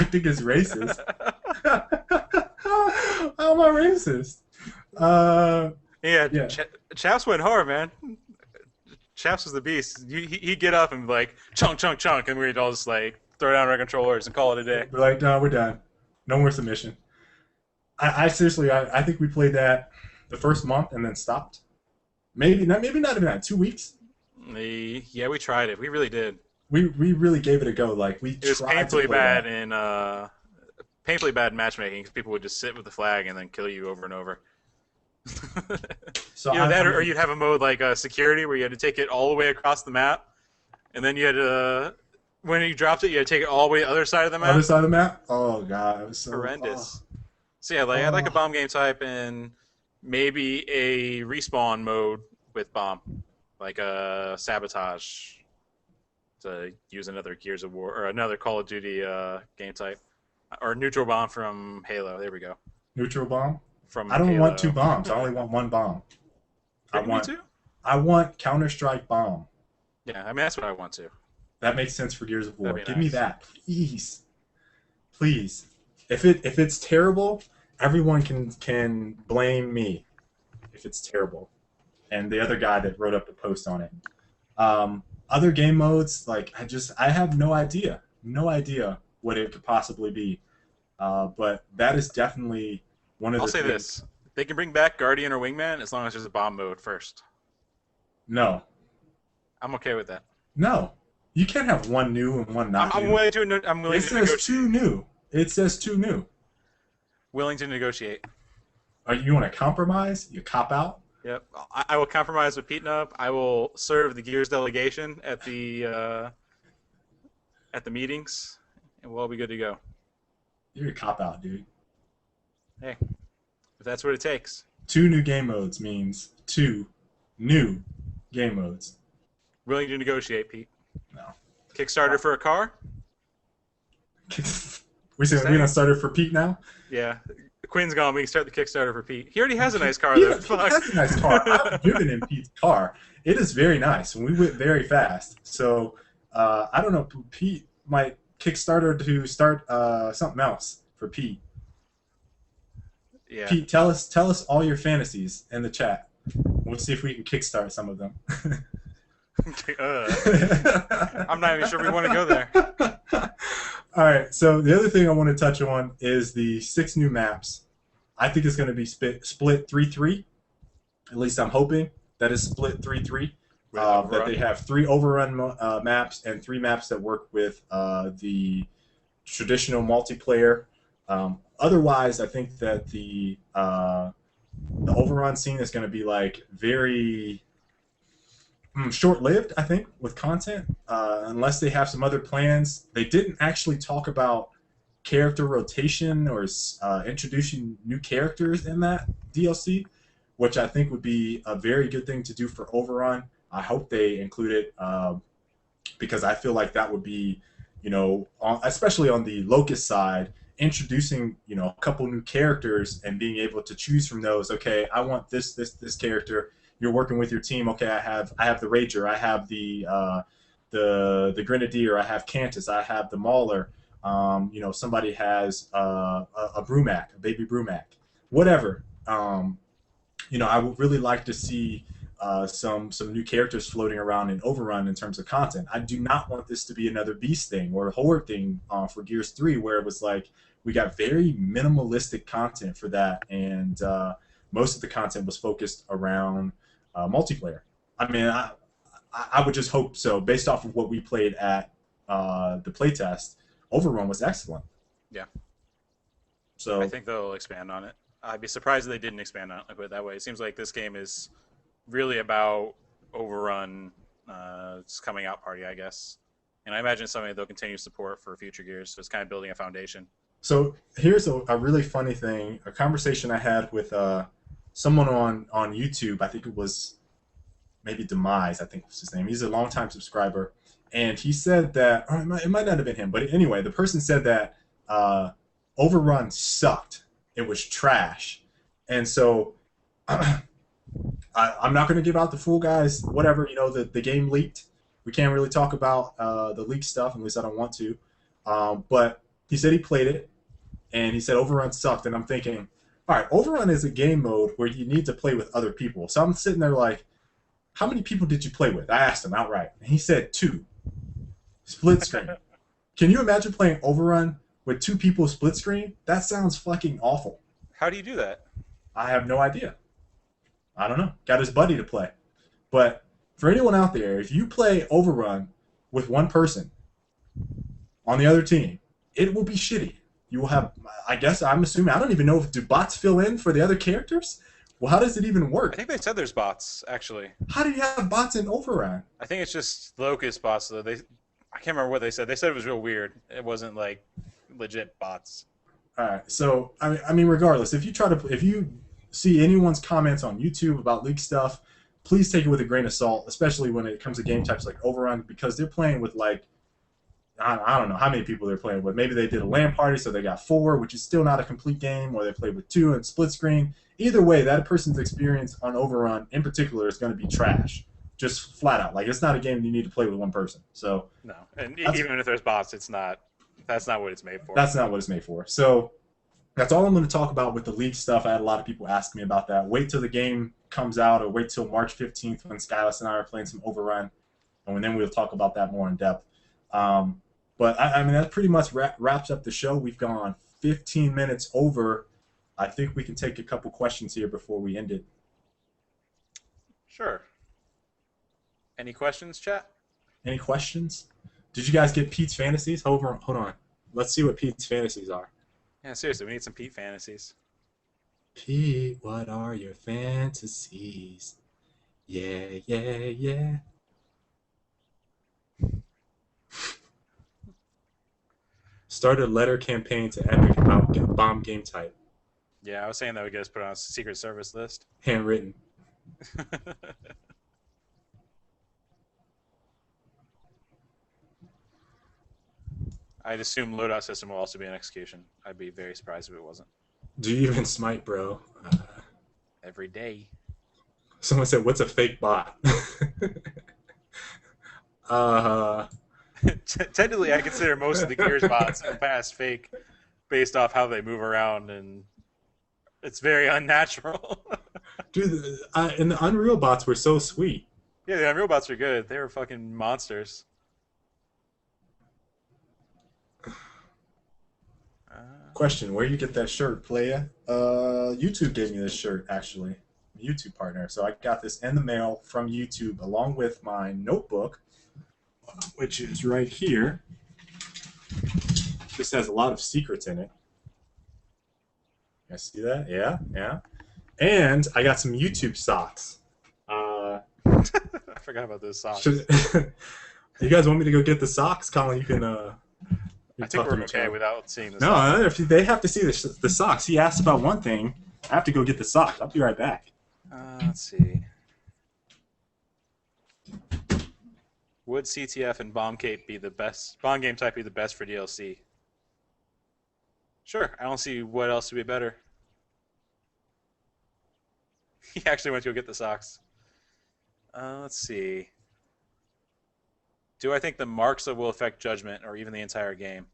[SPEAKER 1] think it's racist. How am I racist? Yeah.
[SPEAKER 2] Chaps went hard, man. Chaps was the beast. He'd get up and be like chunk, chunk, chunk, and we'd all just like throw down our controllers and call it a day.
[SPEAKER 1] We're like, no, we're done. No more submission. I seriously, I think we played that the first month and then stopped. Maybe not even that. 2 weeks.
[SPEAKER 2] Yeah, we tried it. We really did.
[SPEAKER 1] We really gave it a go. Like we
[SPEAKER 2] It was
[SPEAKER 1] tried
[SPEAKER 2] painfully
[SPEAKER 1] to play
[SPEAKER 2] bad
[SPEAKER 1] that.
[SPEAKER 2] in painfully bad matchmaking because people would just sit with the flag and then kill you over and over.
[SPEAKER 1] So
[SPEAKER 2] That, or you'd have a mode like security where you had to take it all the way across the map, and then you had to when you dropped it, you had to take it all the way to the other side of the map.
[SPEAKER 1] other side of the map. Oh God, it was so
[SPEAKER 2] Horrendous. So yeah, like I'd like a bomb game type and maybe a respawn mode with bomb, like a sabotage to use another Gears of War or another Call of Duty game type, or neutral bomb from Halo. There we go.
[SPEAKER 1] Neutral bomb.
[SPEAKER 2] From
[SPEAKER 1] I don't
[SPEAKER 2] Halo.
[SPEAKER 1] want 2 bombs. I only want 1 bomb.
[SPEAKER 2] Me too?
[SPEAKER 1] I want Counter-Strike bomb.
[SPEAKER 2] Yeah, I mean that's what I want to.
[SPEAKER 1] That makes sense for Gears of War.
[SPEAKER 2] That'd be
[SPEAKER 1] Give me
[SPEAKER 2] nice.
[SPEAKER 1] that, please, please. If it's terrible, everyone can blame me. If it's terrible, and the other guy that wrote up the post on it. Other game modes, like I have no idea what it could possibly be. But that is definitely one of the.
[SPEAKER 2] I'll say this: they can bring back Guardian or Wingman as long as there's a bomb mode first.
[SPEAKER 1] No,
[SPEAKER 2] I'm okay with that.
[SPEAKER 1] no, you can't have one new and one not
[SPEAKER 2] I'm
[SPEAKER 1] new.
[SPEAKER 2] willing to. I'm willing
[SPEAKER 1] It
[SPEAKER 2] to
[SPEAKER 1] says
[SPEAKER 2] negotiate.
[SPEAKER 1] 2 new. It says 2 new.
[SPEAKER 2] Willing to negotiate.
[SPEAKER 1] Are you want to compromise? You cop out?
[SPEAKER 2] Yep. I will compromise with Pete Nub. I will serve the Gears delegation at the meetings, and we'll all be good to go.
[SPEAKER 1] You're a cop out, dude.
[SPEAKER 2] Hey, if that's what it takes.
[SPEAKER 1] 2 new game modes means 2 new game modes.
[SPEAKER 2] Willing to negotiate, Pete.
[SPEAKER 1] No.
[SPEAKER 2] Kickstarter for a car?
[SPEAKER 1] we gonna start it for Pete now?
[SPEAKER 2] Yeah. Quinn's gone. We can start the Kickstarter for Pete. He already has a nice car,
[SPEAKER 1] He
[SPEAKER 2] though.
[SPEAKER 1] has
[SPEAKER 2] Fuck.
[SPEAKER 1] a nice car. I've driven in Pete's car. It is very nice, and we went very fast. So I don't know. Pete might Kickstarter to start something else for Pete.
[SPEAKER 2] Yeah.
[SPEAKER 1] Pete, tell us all your fantasies in the chat. We'll see if we can kickstart some of them.
[SPEAKER 2] I'm not even sure we want to go there.
[SPEAKER 1] All right. So the other thing I want to touch on is the 6 new maps. I think it's going to be split 3-3. At least I'm hoping that it's split 3-3. That they have 3 overrun maps and 3 maps that work with the traditional multiplayer. Otherwise, I think that the overrun scene is going to be like very short-lived, I think, with content, unless they have some other plans. They didn't actually talk about character rotation or introducing new characters in that DLC, which I think would be a very good thing to do for Overrun. I hope they include it because I feel like that would be, especially on the Locust side, introducing, a couple new characters and being able to choose from those. Okay, I want this character. You're working with your team. Okay, I have the Rager. I have the Grenadier. I have Cantus. I have the Mauler. Somebody has a Brumac, a baby Brumac, whatever. I would really like to see some new characters floating around in Overrun in terms of content. I do not want this to be another Beast thing or a Horde thing for Gears 3, where it was like we got very minimalistic content for that, and most of the content was focused around multiplayer. I mean, I would just hope so. Based off of what we played at the playtest, Overrun was excellent.
[SPEAKER 2] Yeah.
[SPEAKER 1] So
[SPEAKER 2] I think they'll expand on it. I'd be surprised if they didn't expand on it. I put it that way. It seems like this game is really about Overrun, its coming out party, I guess. And I imagine it's something they'll continue support for future Gears. So it's kind of building a foundation.
[SPEAKER 1] So here's a really funny thing, a conversation I had with someone on YouTube. I think it was maybe Demise, I think was his name. He's a longtime subscriber. And he said that, or it might not have been him, but anyway, the person said that Overrun sucked. It was trash. And so I'm not going to give out the full guys, whatever, the game leaked. We can't really talk about the leaked stuff, at least I don't want to. But he said he played it, and he said Overrun sucked. And I'm thinking, all right, Overrun is a game mode where you need to play with other people. So I'm sitting there like, how many people did you play with? I asked him outright. And he said 2. Split screen. Can you imagine playing Overrun with 2 people split screen? That sounds fucking awful.
[SPEAKER 2] How do you do that?
[SPEAKER 1] I have no idea. I don't know. Got his buddy to play. But for anyone out there, if you play Overrun with one person on the other team, it will be shitty. You will have, I guess, I'm assuming, I don't even know if do bots fill in for the other characters? Well, how does it even work?
[SPEAKER 2] I think they said there's bots, actually.
[SPEAKER 1] How do you have bots in Overrun?
[SPEAKER 2] I think it's just locust bots, though. I can't remember what they said. They said it was real weird. It wasn't like legit bots.
[SPEAKER 1] All right. So I mean, regardless, if you see anyone's comments on YouTube about leak stuff, please take it with a grain of salt, especially when it comes to game types like Overrun, because they're playing with like I don't know how many people they're playing with. Maybe they did a LAN party, so they got 4, which is still not a complete game, or they played with 2 and split screen. Either way, that person's experience on Overrun in particular is going to be trash. Just flat out. Like, it's not a game you need to play with one person. So
[SPEAKER 2] no, and even if there's bots, that's not what it's made for.
[SPEAKER 1] That's not what it's made for. So that's all I'm going to talk about with the league stuff. I had a lot of people ask me about that. Wait till the game comes out, or wait till March 15th when Skyllus and I are playing some Overrun, and then we'll talk about that more in depth. But I mean, that pretty much wraps up the show. We've gone 15 minutes over. I think we can take a couple questions here before we end it.
[SPEAKER 2] Sure. Any questions, chat?
[SPEAKER 1] Any questions? Did you guys get Pete's fantasies? Hold on. Let's see what Pete's fantasies are.
[SPEAKER 2] Yeah, seriously, we need some Pete fantasies.
[SPEAKER 1] Pete, what are your fantasies? Yeah, yeah, yeah. Start a letter campaign to Epic about bomb game type.
[SPEAKER 2] Yeah, I was saying that we get us put on a Secret Service list.
[SPEAKER 1] Handwritten.
[SPEAKER 2] I'd assume loadout system will also be an execution. I'd be very surprised if it wasn't.
[SPEAKER 1] Do you even smite, bro?
[SPEAKER 2] Every day.
[SPEAKER 1] Someone said, "What's a fake bot?"
[SPEAKER 2] Technically, I consider most of the Gears bots in the past fake, based off how they move around, and it's very unnatural.
[SPEAKER 1] Dude, and the Unreal bots were so sweet.
[SPEAKER 2] Yeah, the Unreal bots are good. They were fucking monsters.
[SPEAKER 1] Question: where you get that shirt, playa? YouTube gave me this shirt, actually. YouTube partner. So I got this in the mail from YouTube along with my notebook, which is right here. This has a lot of secrets in it. You guys see that? Yeah, yeah. And I got some YouTube socks.
[SPEAKER 2] I forgot about those socks.
[SPEAKER 1] You guys want me to go get the socks? Colin, you can...
[SPEAKER 2] I think we're okay without seeing the
[SPEAKER 1] no,
[SPEAKER 2] socks.
[SPEAKER 1] No, they have to see the socks. He asked about one thing. I have to go get the socks. I'll be right back.
[SPEAKER 2] Let's see. Would CTF and Bomb Cape be the best? Bomb game type be the best for DLC? Sure. I don't see what else would be better. He actually went to go get the socks. Let's see. Do I think the Marxa will affect Judgment or even the entire game?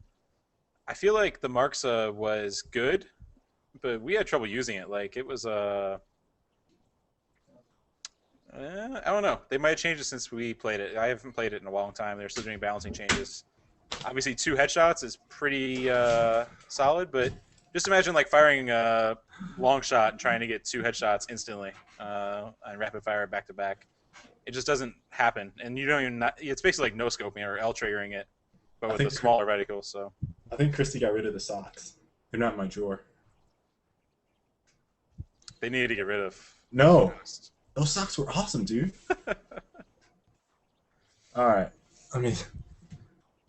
[SPEAKER 2] I feel like the Marxa was good, but we had trouble using it. Like, it was I don't know. They might have changed it since we played it. I haven't played it in a long time. They're still doing balancing changes. Obviously, 2 headshots is pretty solid, but just imagine like firing a long shot and trying to get 2 headshots instantly and rapid fire back to back. It just doesn't happen, and you don't even. It's basically like no scoping or L triggering it, but with a smaller reticle. So
[SPEAKER 1] I think Christy got rid of the socks. They're not in my drawer.
[SPEAKER 2] they needed to get rid of.
[SPEAKER 1] No, those socks were awesome, dude. All right, I mean.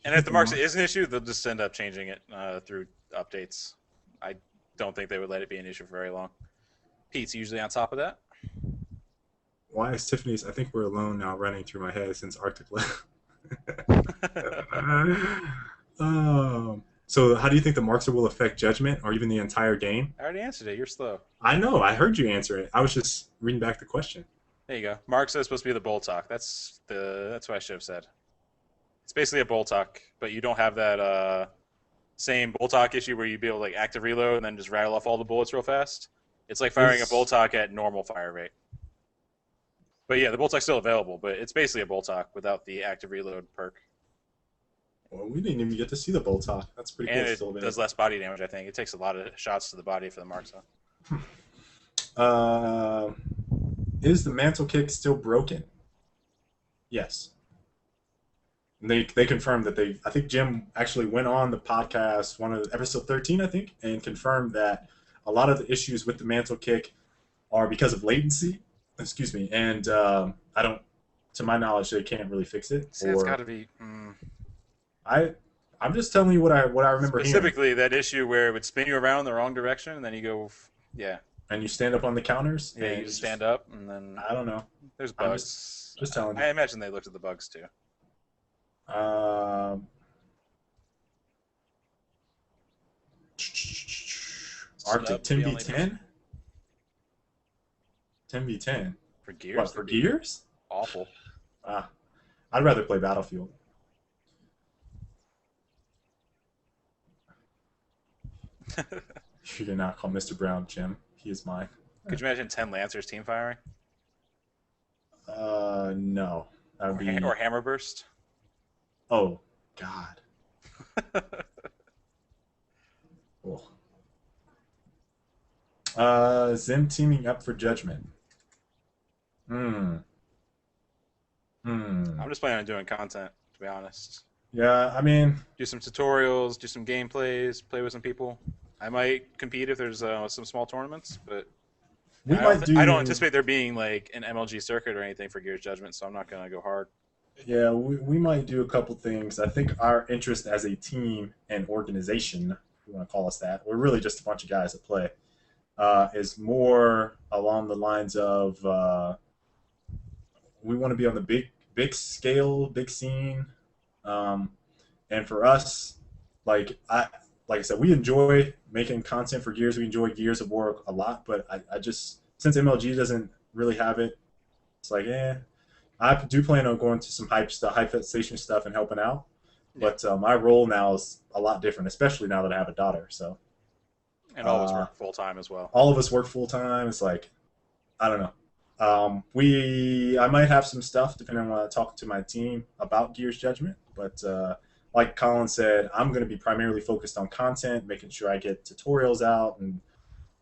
[SPEAKER 2] And if the marks is an issue, they'll just end up changing it through updates. I don't think they would let it be an issue for very long. Pete's usually on top of that.
[SPEAKER 1] Why is Tiffany's I think we're alone now running through my head since Arctic left? So how do you think the marker will affect Judgment or even the entire game?
[SPEAKER 2] I already answered it. You're slow.
[SPEAKER 1] I know. I heard you answer it. I was just reading back the question.
[SPEAKER 2] There you go. Marks is supposed to be the bolt talk. That's what I should have said. It's basically a bolt talk, but you don't have that same bolt talk issue where you'd be able to like active reload and then just rattle off all the bullets real fast. It's like firing a bolt talk at normal fire rate. But yeah, the bolt talk's still available, but it's basically a bolt talk without the active reload perk.
[SPEAKER 1] Well, we didn't even get to see the bolt talk. That's pretty cool.
[SPEAKER 2] And it does less body damage, I think. It takes a lot of shots to the body for the marks.
[SPEAKER 1] Is the mantle kick still broken? Yes. And they confirmed that I think Jim actually went on the podcast, one of episode 13, I think, and confirmed that a lot of the issues with the mantle kick are because of latency. Excuse me, and to my knowledge, they can't really fix it.
[SPEAKER 2] See, it's got to be.
[SPEAKER 1] I'm just telling you what I remember
[SPEAKER 2] specifically
[SPEAKER 1] hearing.
[SPEAKER 2] That issue where it would spin you around the wrong direction, and then you go, yeah.
[SPEAKER 1] And you stand up on the counters.
[SPEAKER 2] Yeah, you just stand up, and then
[SPEAKER 1] I don't know.
[SPEAKER 2] There's bugs.
[SPEAKER 1] Just telling you.
[SPEAKER 2] I imagine they looked at the bugs too.
[SPEAKER 1] Arctic 10v10. 10v10
[SPEAKER 2] for gears.
[SPEAKER 1] What, for gears?
[SPEAKER 2] Awful.
[SPEAKER 1] I'd rather play Battlefield. You did not call Mr. Brown Jim. He is mine.
[SPEAKER 2] Could you imagine 10 Lancers team firing?
[SPEAKER 1] No. That would be...
[SPEAKER 2] Or Hammer Burst?
[SPEAKER 1] Oh, God. Oh. Zim teaming up for Judgment.
[SPEAKER 2] I'm just planning on doing content, to be honest.
[SPEAKER 1] Yeah, I mean...
[SPEAKER 2] Do some tutorials, do some gameplays, play with some people. I might compete if there's some small tournaments, but I don't anticipate there being like an MLG circuit or anything for Gears Judgment, so I'm not going to go hard.
[SPEAKER 1] Yeah, we might do a couple things. I think our interest as a team and organization, if you want to call us that, we're really just a bunch of guys that play, is more along the lines of we want to be on the big scale, big scene. And for us, like I said, we enjoy making content for Gears. We enjoy Gears of War a lot, but I just, since MLG doesn't really have it, it's like, I do plan on going to some hype station stuff and helping out. Yeah. But my role now is a lot different, especially now that I have a daughter. So.
[SPEAKER 2] And all of us work full time as well.
[SPEAKER 1] All of us work full time. It's like, I don't know. I might have some stuff depending on when I talk to my team about Gears Judgment, but like Colin said, I'm going to be primarily focused on content, making sure I get tutorials out and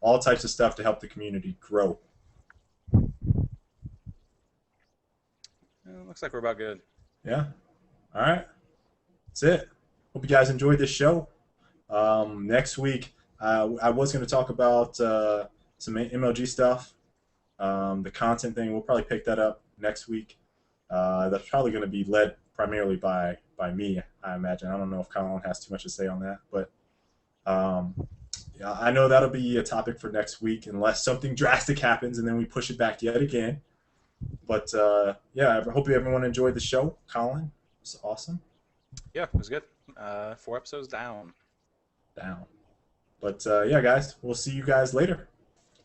[SPEAKER 1] all types of stuff to help the community grow.
[SPEAKER 2] Looks like we're about good.
[SPEAKER 1] Yeah. All right. That's it. Hope you guys enjoyed this show. Next week, I was going to talk about some MLG stuff. The content thing, we'll probably pick that up next week. That's probably going to be led primarily by me, I imagine. I don't know if Colin has too much to say on that, but yeah, I know that'll be a topic for next week unless something drastic happens and then we push it back yet again. But yeah, I hope everyone enjoyed the show. Colin, it was awesome.
[SPEAKER 2] Yeah, it was good. 4 episodes down.
[SPEAKER 1] But yeah, guys, we'll see you guys later.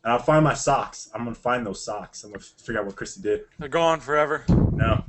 [SPEAKER 1] And I'll find my socks. I'm going to find those socks. I'm going to figure out what Christy did.
[SPEAKER 2] They're gone forever.
[SPEAKER 1] No.